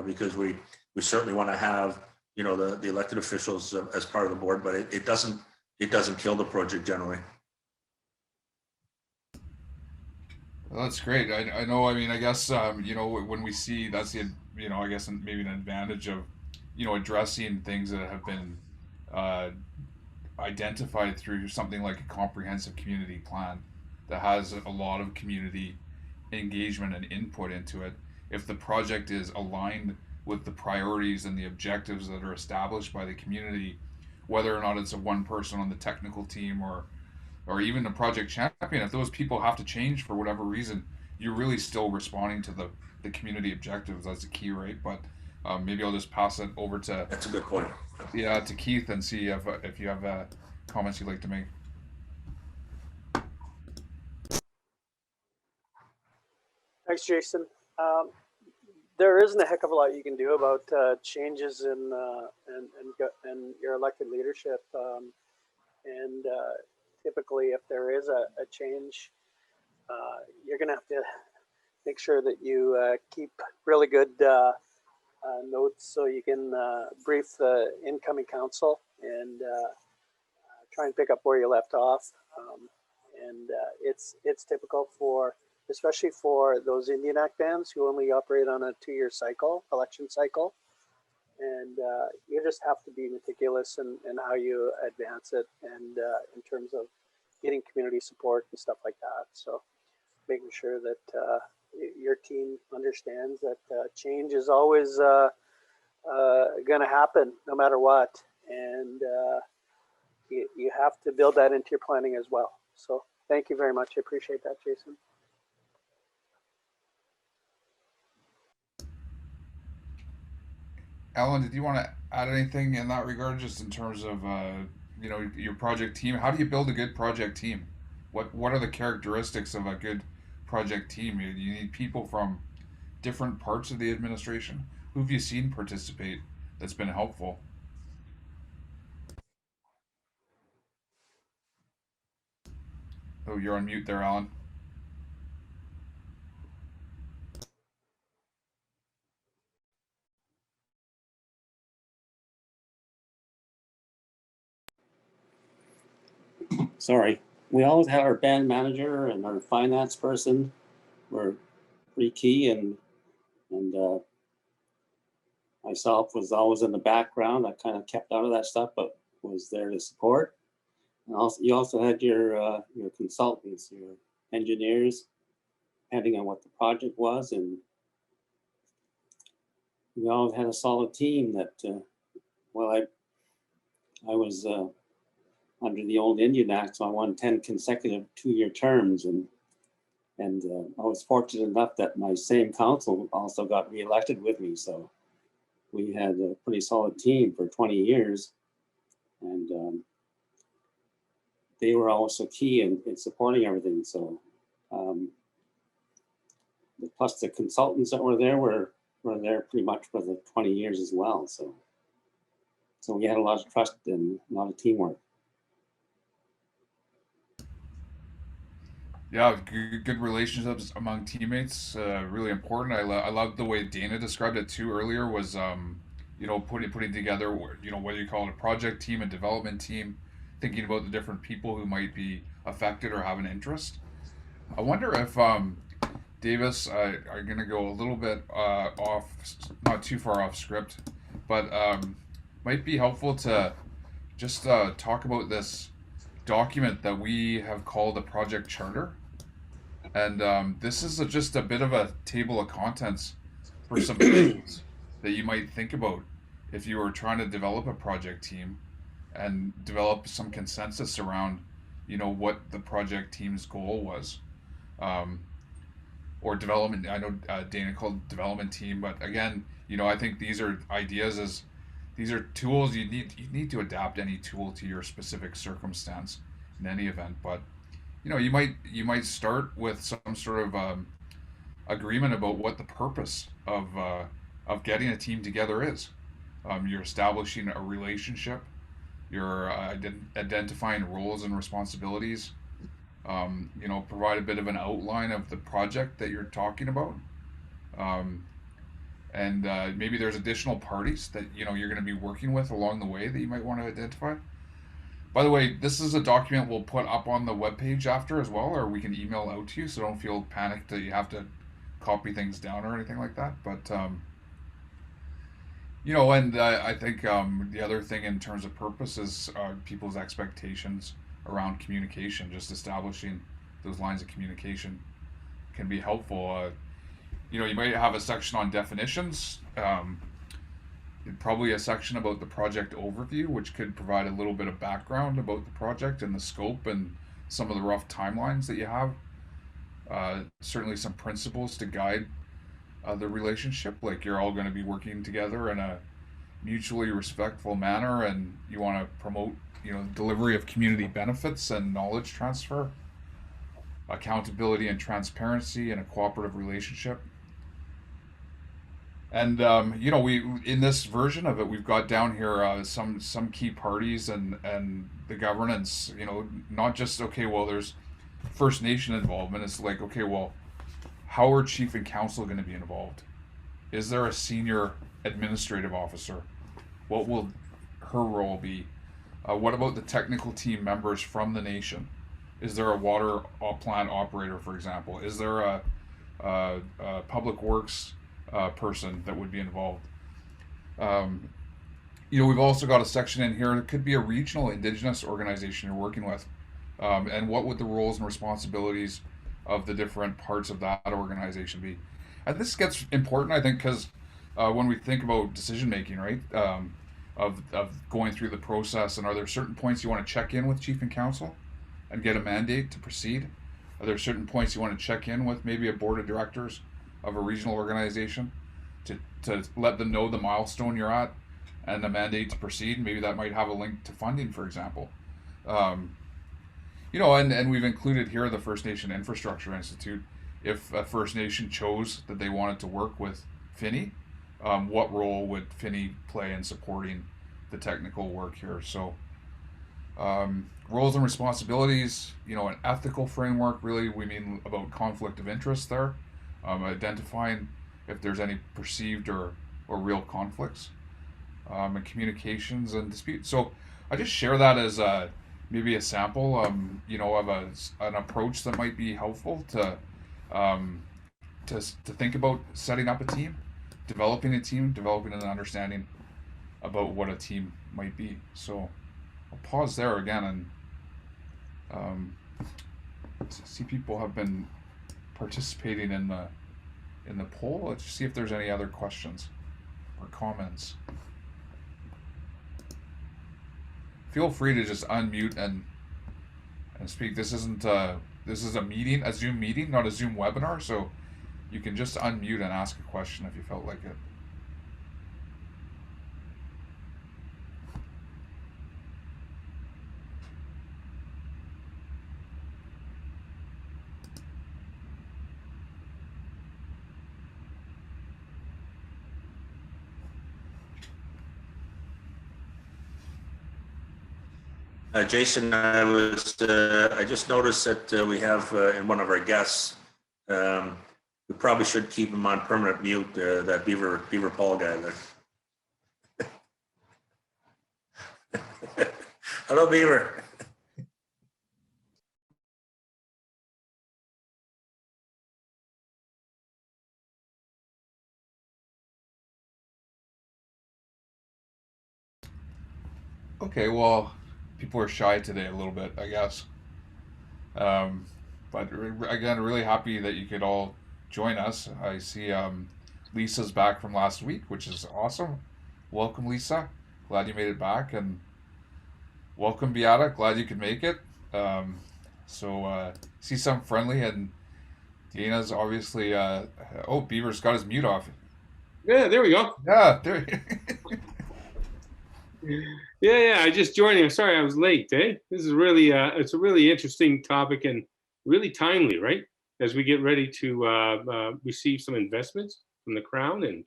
because we certainly want to have, the elected officials as part of the board, but it doesn't kill the project generally. Well, that's great. I know. I mean, I guess when we see that's I guess maybe an advantage of addressing things that have been uh, identified through something like a comprehensive community plan that has a lot of community engagement and input into it. If the project is aligned with the priorities and the objectives that are established by the community, whether or not it's a one person on the technical team or even the project champion, if those people have to change for whatever reason, you're really still responding to the community objectives. That's the key, right? But maybe I'll just pass it over to That's a good point. to Keith and see if you have comments you'd like to make. Thanks, Jason. There isn't a heck of a lot you can do about changes in and your elected leadership. And typically, if there is a change, you're going to have to make sure that you keep really good notes so you can brief the incoming council and try and pick up where you left off. And it's typical especially for those Indian Act bands who only operate on a 2-year election cycle. And you just have to be meticulous in how you advance it, and in terms of getting community support and stuff like that. So making sure that your team understands that change is always going to happen no matter what. And you have to build that into your planning as well. So thank you very much. I appreciate that, Jason. Alan, did you want to add anything in that regard, just in terms of your project team? How do you build a good project team? What are the characteristics of a good project team? You need people from different parts of the administration. Who have you seen participate that's been helpful? Oh, you're on mute there, Alan. Sorry. We always had our band manager and our finance person were pretty key, and myself was always in the background. I kind of kept out of that stuff, but was there to support. And also, you also had your consultants, your engineers, depending on what the project was, and we all had a solid team that, well, I was under the old Indian Act, so I won 10 consecutive 2-year terms. And I was fortunate enough that my same council also got reelected with me. So we had a pretty solid team for 20 years. And they were also key in supporting everything. So plus the consultants that were there were there pretty much for the 20 years as well. So we had a lot of trust and a lot of teamwork. Yeah, good relationships among teammates, really important. I love the way Dana described it too earlier. Was putting together, whether you call it a project team, a development team, thinking about the different people who might be affected or have an interest. I wonder if Davis are going to go a little bit off, not too far off script, but might be helpful to just talk about this document that we have called a project charter. And this is just a bit of a table of contents for some things that you might think about if you were trying to develop a project team and develop some consensus around, what the project team's goal was. Or development. I know Dana called it development team, but again, I think these are ideas as these are tools. You need to adapt any tool to your specific circumstance in any event. But you might start with some sort of agreement about what the purpose of getting a team together is. You're establishing a relationship. You're identifying roles and responsibilities. Provide a bit of an outline of the project that you're talking about. Um, and maybe there's additional parties that you're going to be working with along the way that you might want to identify. By the way, this is a document we'll put up on the webpage after as well, or we can email out to you, so don't feel panicked that you have to copy things down or anything like that. But and I think the other thing in terms of purpose is people's expectations around communication. Just establishing those lines of communication can be helpful. You might have a section on definitions. Probably a section about the project overview, which could provide a little bit of background about the project and the scope and some of the rough timelines that you have. Certainly some principles to guide the relationship, like you're all going to be working together in a mutually respectful manner, and you want to promote delivery of community benefits and knowledge transfer, accountability and transparency, and a cooperative relationship. And we in this version of it, we've got down here some key parties and the governance. Not just okay. Well, there's First Nation involvement. It's like okay, well, how are chief and council going to be involved? Is there a senior administrative officer? What will her role be? What about the technical team members from the nation? Is there a water plant operator, for example? Is there a public works person that would be involved? We've also got a section in here. It could be a regional indigenous organization you're working with, and what would the roles and responsibilities of the different parts of that organization be? And this gets important, I think, because when we think about decision making, right, of going through the process, and are there certain points you want to check in with chief and council and get a mandate to proceed? Are there certain points you want to check in with maybe a board of directors of a regional organization to let them know the milestone you're at and the mandate to proceed? Maybe that might have a link to funding, for example. And we've included here the First Nation Infrastructure Institute. If a First Nation chose that they wanted to work with Finney, what role would Finney play in supporting the technical work here? So roles and responsibilities, an ethical framework, really we mean about conflict of interest there, identifying if there's any perceived or real conflicts, and communications and disputes. So I just share that as maybe a sample, of an approach that might be helpful to think about setting up a team, developing an understanding about what a team might be. So I'll pause there again and see people have been participating in the poll. Let's see if there's any other questions. or comments. Feel free to just unmute and speak. This isn't this is a meeting, a Zoom meeting, not a Zoom webinar, so you can just unmute and ask a question if you felt like it. Jason, I just noticed that we have in one of our guests, we probably should keep him on permanent mute, that Beaver Paul guy there. Hello, Beaver. Okay, well, people are shy today a little bit, I guess. But again, really happy that you could all join us. I see Lisa's back from last week, which is awesome. Welcome, Lisa. Glad you made it back, and welcome, Beata. Glad you could make it. See some friendly, and Dana's obviously. Oh, Beaver's got his mute off. Yeah, there we go. Yeah, there. Yeah, I just joined you. I'm sorry I was late, eh? This is really, it's a really interesting topic and really timely, right? As we get ready to receive some investments from the Crown, and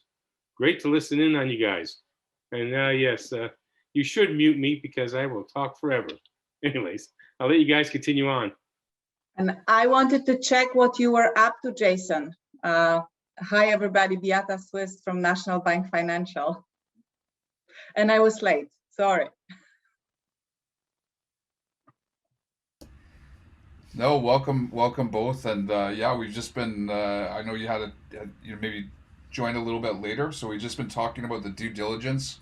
great to listen in on you guys. And yes, you should mute me because I will talk forever. Anyways, I'll let you guys continue on. And I wanted to check what you were up to, Jason. Hi, everybody. Beata Swiss from National Bank Financial. And I was late. Sorry. No, welcome both, and yeah, we've just been. I know you had maybe joined a little bit later, so we've just been talking about the due diligence,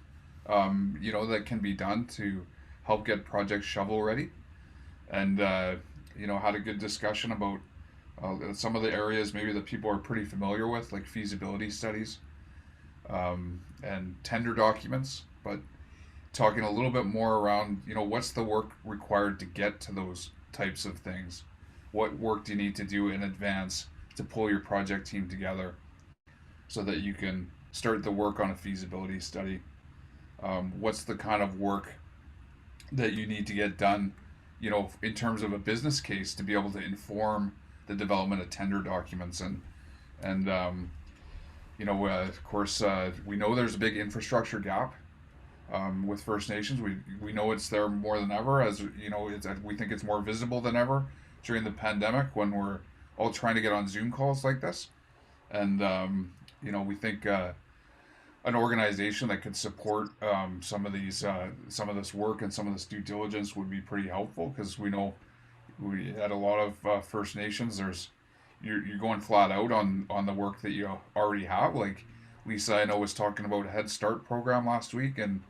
that can be done to help get projects shovel ready, and had a good discussion about some of the areas maybe that people are pretty familiar with, like feasibility studies, and tender documents, but talking a little bit more around, what's the work required to get to those types of things? What work do you need to do in advance to pull your project team together so that you can start the work on a feasibility study? What's the kind of work that you need to get done, in terms of a business case to be able to inform the development of tender documents, and of course, we know there's a big infrastructure gap with First Nations. We know it's there more than ever, as we think it's more visible than ever during the pandemic when we're all trying to get on Zoom calls like this. And we think an organization that could support some of this work and some of this due diligence would be pretty helpful, because we know we had a lot of First Nations. You're going flat out on the work that you already have. Like Lisa, I know, was talking about a Head Start program last week, and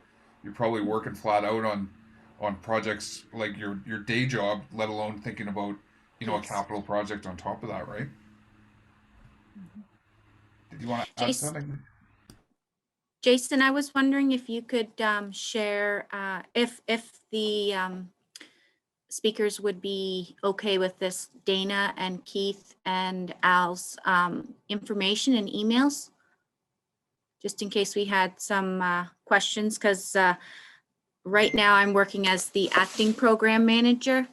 you're probably working flat out on projects like your day job, let alone thinking about a capital project on top of that, right? Did you want to add something? Jason, I was wondering if you could share if the speakers would be okay with this, Dana and Keith and Al's information and emails, just in case we had some questions, because right now I'm working as the acting program manager.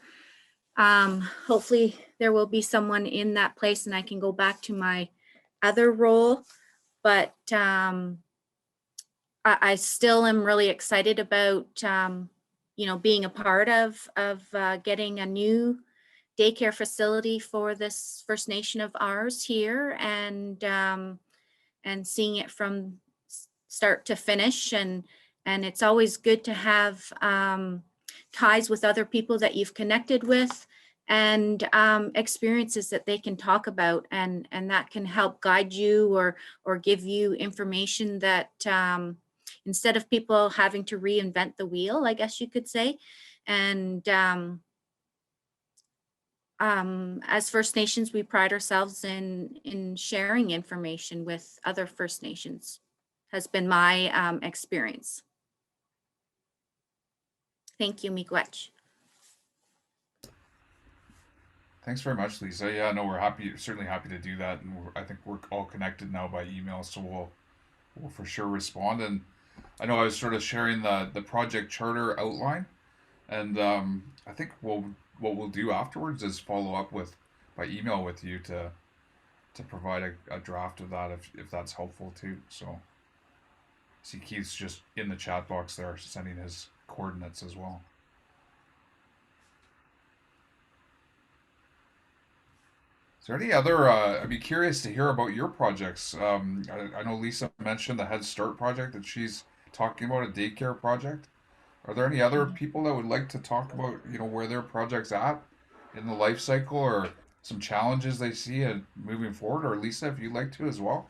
Hopefully there will be someone in that place and I can go back to my other role, but I still am really excited about being a part of getting a new daycare facility for this First Nation of ours here, and seeing it from start to finish, and it's always good to have ties with other people that you've connected with, and experiences that they can talk about, and that can help guide you or give you information that instead of people having to reinvent the wheel, I guess you could say. And as First Nations, we pride ourselves in sharing information with other First Nations. has been my experience. Thank you, Miigwech. Thanks very much, Lisa. Yeah, no, we're happy, certainly happy to do that, and I think we're all connected now by email, so we'll for sure respond. And I know I was sort of sharing the project charter outline, and I think what we'll do afterwards is follow up with by email with you to provide a draft of that if that's helpful too. So see Keith's just in the chat box there sending his coordinates as well. Is there any other? I'd be curious to hear about your projects. I know Lisa mentioned the Head Start project that she's talking about, a daycare project. Are there any other people that would like to talk about, where their project's at in the life cycle, or some challenges they see and moving forward? Or Lisa, if you'd like to as well.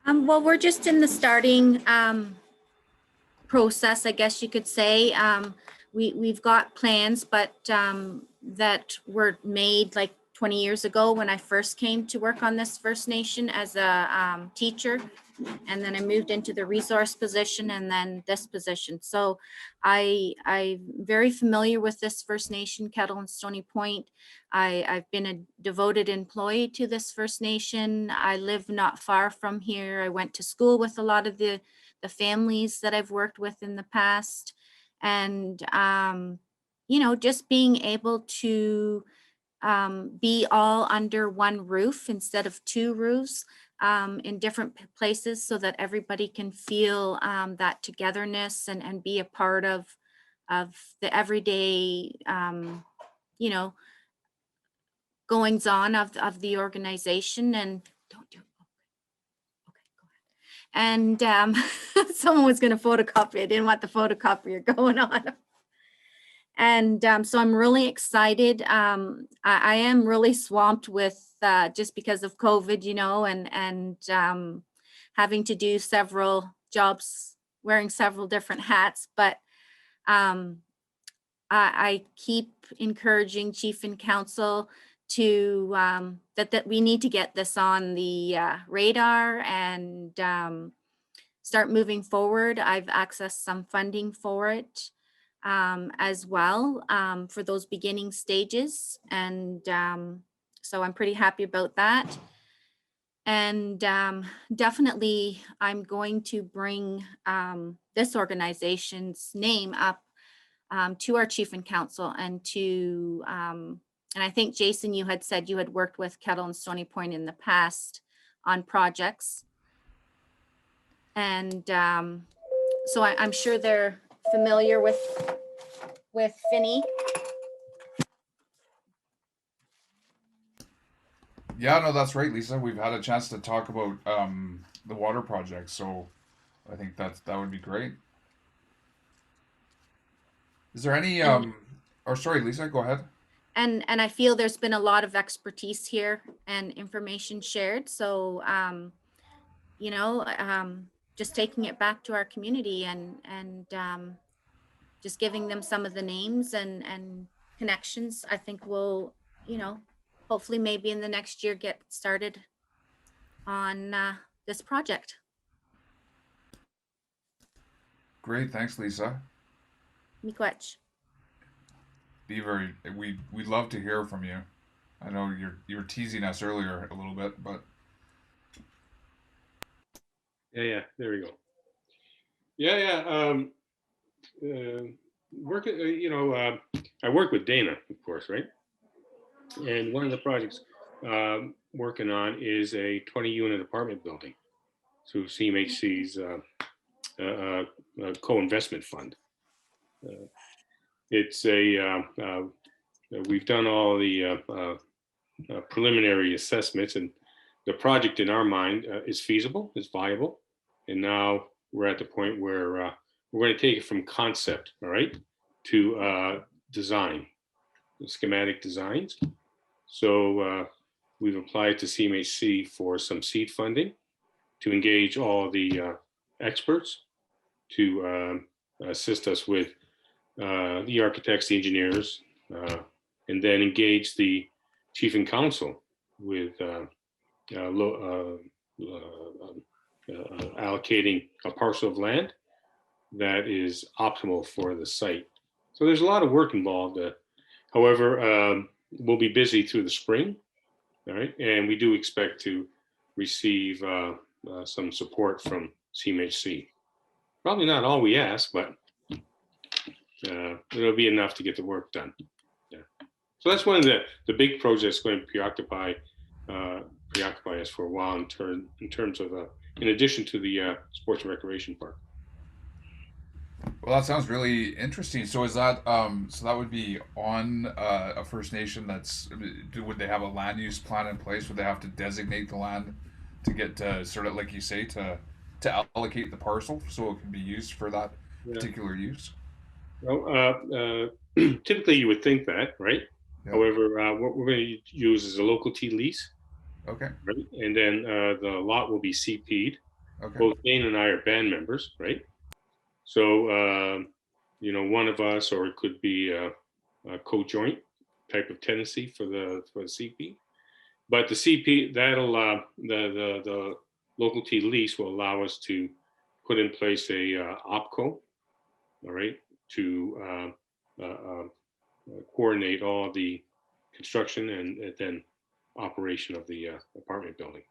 Well, we're just in the starting process, I guess you could say. We've got plans, but that were made like 20 years ago when I first came to work on this First Nation as a teacher. And then I moved into the resource position and then this position. So I'm very familiar with this First Nation, Kettle and Stony Point. I've been a devoted employee to this First Nation. I live not far from here. I went to school with a lot of the families that I've worked with in the past. And, just being able to be all under one roof instead of two roofs in different places so that everybody can feel that togetherness and be a part of the everyday, goings on of the organization. And don't do it. Okay, go ahead. And someone was going to photocopy. I didn't want the photocopier going on. And so I'm really excited. I am really swamped with just because of COVID, and having to do several jobs, wearing several different hats. But I keep encouraging Chief and Council to that we need to get this on the radar and start moving forward. I've accessed some funding for it. As well for those beginning stages. And so I'm pretty happy about that. And definitely I'm going to bring this organization's name up to our Chief and Council and to, and I think Jason, you had said you had worked with Kettle and Stony Point in the past on projects. And so I'm sure they're familiar with Finney. Yeah, no, that's right, Lisa. We've had a chance to talk about the water project, so I think that would be great. Is there any or sorry, Lisa, go ahead. And I feel there's been a lot of expertise here and information shared. So just taking it back to our community and just giving them some of the names and connections, I think will, hopefully maybe in the next year get started on this project. Great, thanks, Lisa. Miigwech. We'd love to hear from you. I know you were teasing us earlier a little bit, but Yeah, there we go. Yeah. I work with Dana, of course, right? And one of the projects working on is a 20-unit apartment building through CMHC's co-investment fund. It's we've done all the preliminary assessments, and the project in our mind is feasible, is viable. And now we're at the point where we're going to take it from concept, all right, to design, schematic designs. So we've applied to CMHC for some seed funding to engage all the experts to assist us with the architects, the engineers, and then engage the Chief and Council with allocating a parcel of land that is optimal for the site. So there's a lot of work involved. However, we'll be busy through the spring, all right? And we do expect to receive some support from CMHC. Probably not all we ask, but it'll be enough to get the work done. Yeah. So that's one of the big projects going to preoccupy us for a while in terms of, in addition to the sports and recreation park. Well, that sounds really interesting. So is that so that would be on a First Nation that's would they have a land use plan in place? Would they have to designate the land to get to sort of like you say to allocate the parcel so it can be used for that particular use? Well, typically you would think that, right? Yeah. However, what we're going to use is a local T lease. Okay. Right, and then the lot will be CP'd. Okay. Both Dane and I are band members, right? So, you know, one of us, or it could be a co-joint type of tenancy for the CP. But the CP, that'll the local T lease will allow us to put in place a OPCO, all right, to coordinate all the construction and then operation of the apartment building.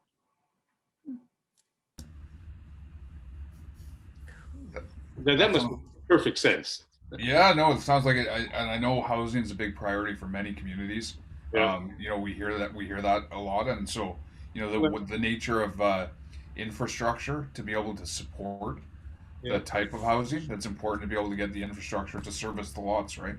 That must make perfect sense. Yeah, no, it sounds like it. And I know housing is a big priority for many communities. Yeah. You know, we hear that a lot, and so you know the nature of infrastructure to be able to support the type of housing. That's important to be able to get the infrastructure to service the lots, right?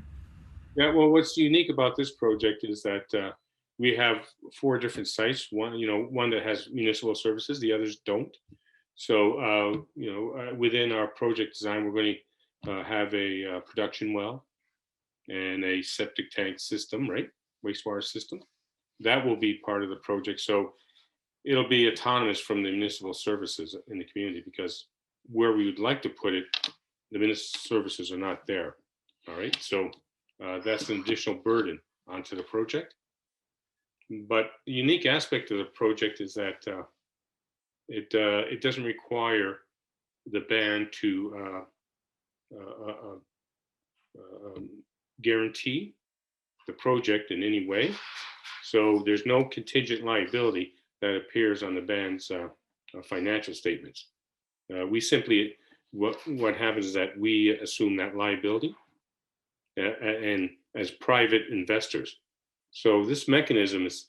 Yeah. Well, what's unique about this project is that we have 4 different sites. One that has municipal services, the others don't. So, within our project design, we're going to have a production well and a septic tank system, right? Wastewater system. That will be part of the project. So it'll be autonomous from the municipal services in the community, because where we would like to put it, the municipal services are not there. All right. So that's an additional burden onto the project. But the unique aspect of the project is that it doesn't require the band to guarantee the project in any way. So there's no contingent liability that appears on the band's financial statements. We simply, what happens is that we assume that liability and as private investors. So this mechanism is,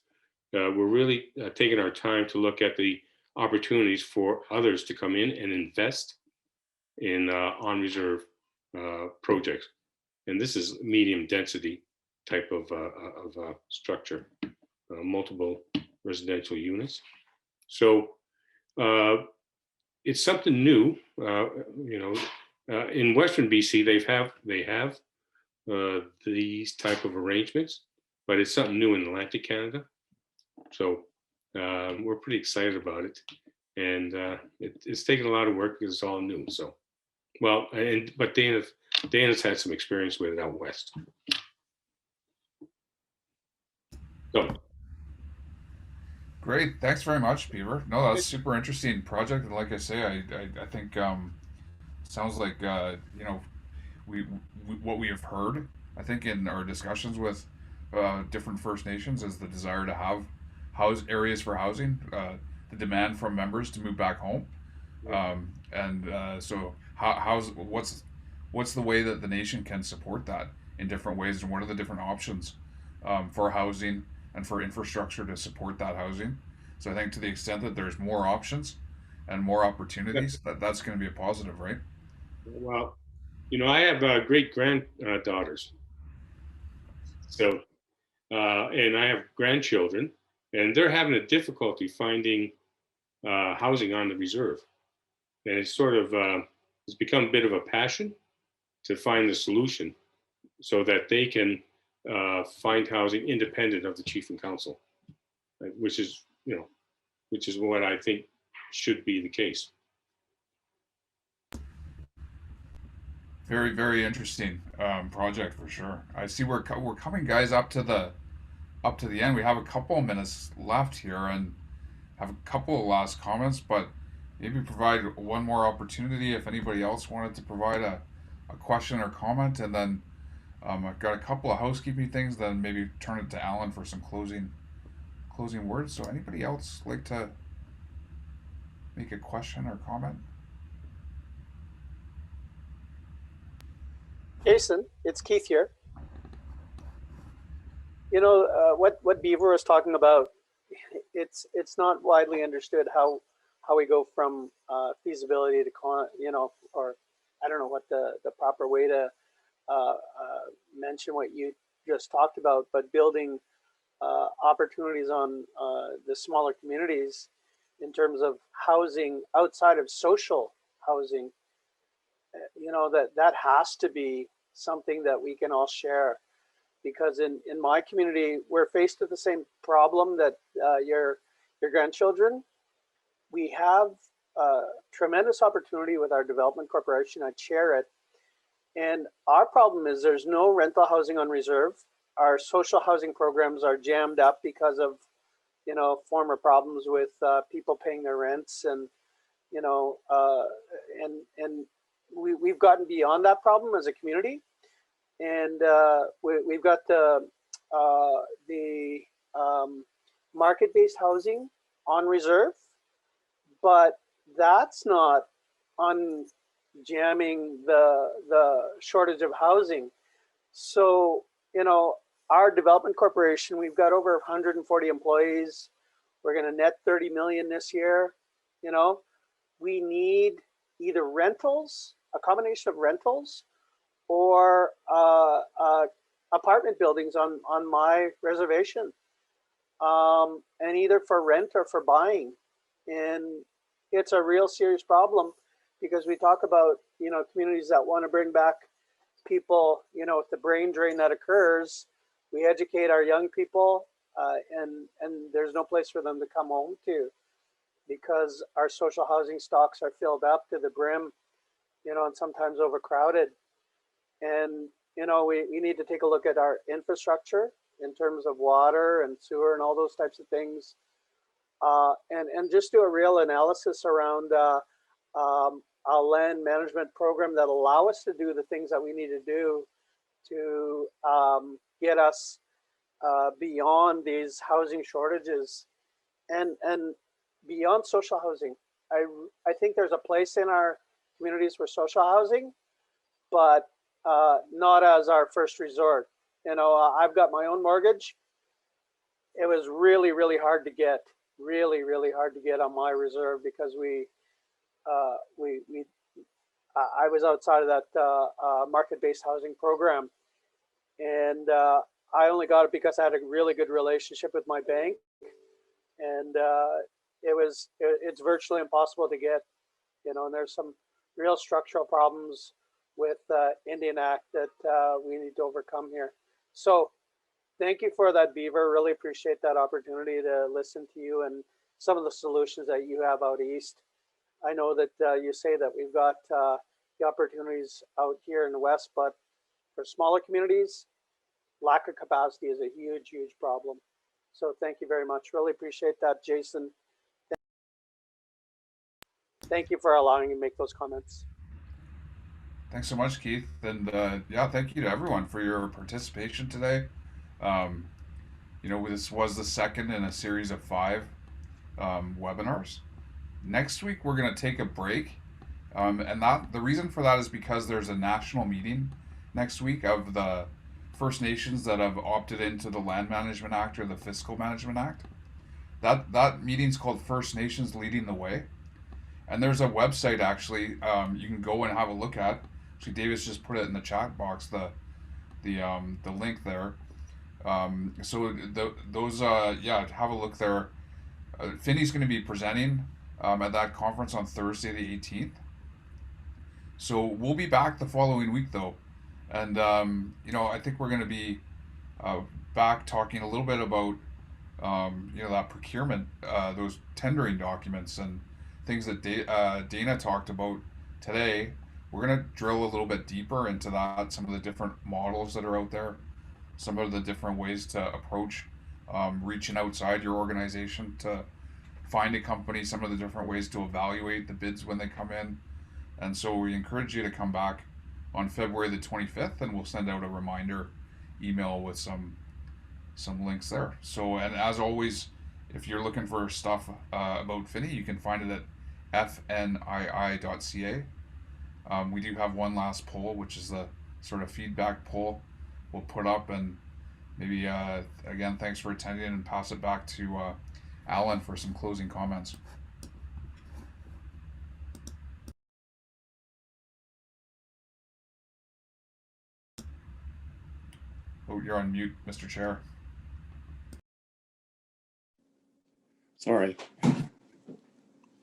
we're really taking our time to look at the opportunities for others to come in and invest in on reserve projects. And this is medium density type of structure, multiple residential units. So it's something new. In Western BC, they have these type of arrangements, but it's something new in Atlantic Canada. So we're pretty excited about it, and it's taken a lot of work because it's all new. So, well, but Dana's had some experience with it out west. So. Great, thanks very much, Beaver. No, that's super interesting project, and like I say, I think sounds like we what we have heard, I think, in our discussions with different First Nations is the desire to have areas for housing, the demand from members to move back home, so what's the way that the nation can support that in different ways, and what are the different options for housing and for infrastructure to support that housing? So I think to the extent that there's more options and more opportunities, that's going to be a positive, right? Well, I have great granddaughters, so and I have grandchildren, and they're having a difficulty finding housing on the reserve, and it's sort of it's become a bit of a passion to find the solution so that they can find housing independent of the chief and council, which is what I think should be the case. Very, very interesting project for sure. I see we're coming, guys, up to the end. We have a couple of minutes left here and have a couple of last comments, but maybe provide one more opportunity if anybody else wanted to provide a question or comment, and then I've got a couple of housekeeping things. Then maybe turn it to Alan for some closing words. So anybody else like to make a question or comment? Jason, it's Keith here. You know, what Beaver was talking about, it's not widely understood how we go from feasibility to or I don't know what the proper way to mention what you just talked about, but building opportunities on the smaller communities in terms of housing outside of social housing. You know, that has to be something that we can all share, because in my community, we're faced with the same problem that your grandchildren. We have tremendous opportunity with our development corporation. I chair it. And our problem is there's no rental housing on reserve. Our social housing programs are jammed up because of, you know, former problems with people paying their rents, and, you know, and we've gotten beyond that problem as a community. And we've got the market-based housing on reserve, but that's not unjamming the shortage of housing. So, you know, our development corporation, we've got over 140 employees. We're going to net 30 million this year. You know, we need either rentals, a combination of rentals, or apartment buildings on my reservation, and either for rent or for buying. And it's a real serious problem, because we talk about, you know, communities that want to bring back people, you know, with the brain drain that occurs. We educate our young people, and there's no place for them to come home to, because our social housing stocks are filled up to the brim, you know, and sometimes overcrowded. And, you know, we need to take a look at our infrastructure in terms of water and sewer and all those types of things, and just do a real analysis around a land management program that allow us to do the things that we need to do to get us beyond these housing shortages and beyond social housing. I think there's a place in our communities for social housing, but not as our first resort. You know, I've got my own mortgage. It was really, really hard to get, really, really hard to get on my reserve, because I was outside of that market-based housing program, and I only got it because I had a really good relationship with my bank, and it's virtually impossible to get, you know. And there's some real structural problems with Indian Act that we need to overcome here. So thank you for that, Beaver. Really appreciate that opportunity to listen to you and some of the solutions that you have out east. I know that you say that we've got the opportunities out here in the west, but for smaller communities, lack of capacity is a huge, huge problem. So thank you very much. Really appreciate that, Jason. Thank you for allowing me to make those comments. Thanks so much, Keith. And yeah, thank you to everyone for your participation today. You know, this was the second in a series of 5 webinars. Next week, we're going to take a break. And the reason for that is because there's a national meeting next week of the First Nations that have opted into the Land Management Act or the Fiscal Management Act. That meeting's called First Nations Leading the Way. And there's a website, actually, you can go and have a look at. Actually, Davis just put it in the chat box, the link there. So those yeah, have a look there. Finney's going to be presenting at that conference on Thursday the 18th. So we'll be back the following week, though. And, you know, I think we're going to be back talking a little bit about, you know, that procurement, those tendering documents and things that Dana talked about today. We're going to drill a little bit deeper into that, some of the different models that are out there, some of the different ways to approach reaching outside your organization to find a company, some of the different ways to evaluate the bids when they come in. And so we encourage you to come back on February the 25th, and we'll send out a reminder email with some links there. So, and as always, if you're looking for stuff about Finney, you can find it at fnii.ca. We do have one last poll, which is the sort of feedback poll we'll put up. And maybe, again, thanks for attending, and pass it back to Alan for some closing comments. Oh, you're on mute, Mr. Chair. Sorry.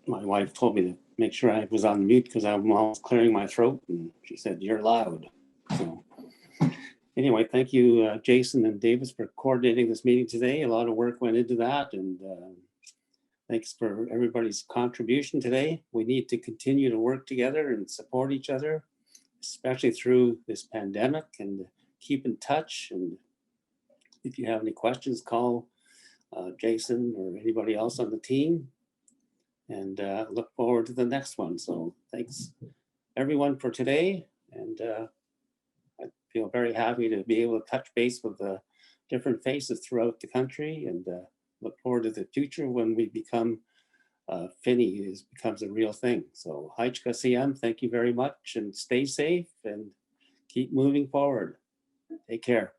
My wife told me to make sure I was on mute because I'm almost clearing my throat, and she said, "You're loud." So anyway, thank you, Jason and Davis, for coordinating this meeting today. A lot of work went into that, and thanks for everybody's contribution today. We need to continue to work together and support each other, especially through this pandemic, and keep in touch. And if you have any questions, call Jason or anybody else on the team, and look forward to the next one. So thanks everyone for today. And I feel very happy to be able to touch base with the different faces throughout the country, and look forward to the future when we become Finney becomes a real thing. So Hajka CM, thank you very much, and stay safe and keep moving forward. Take care.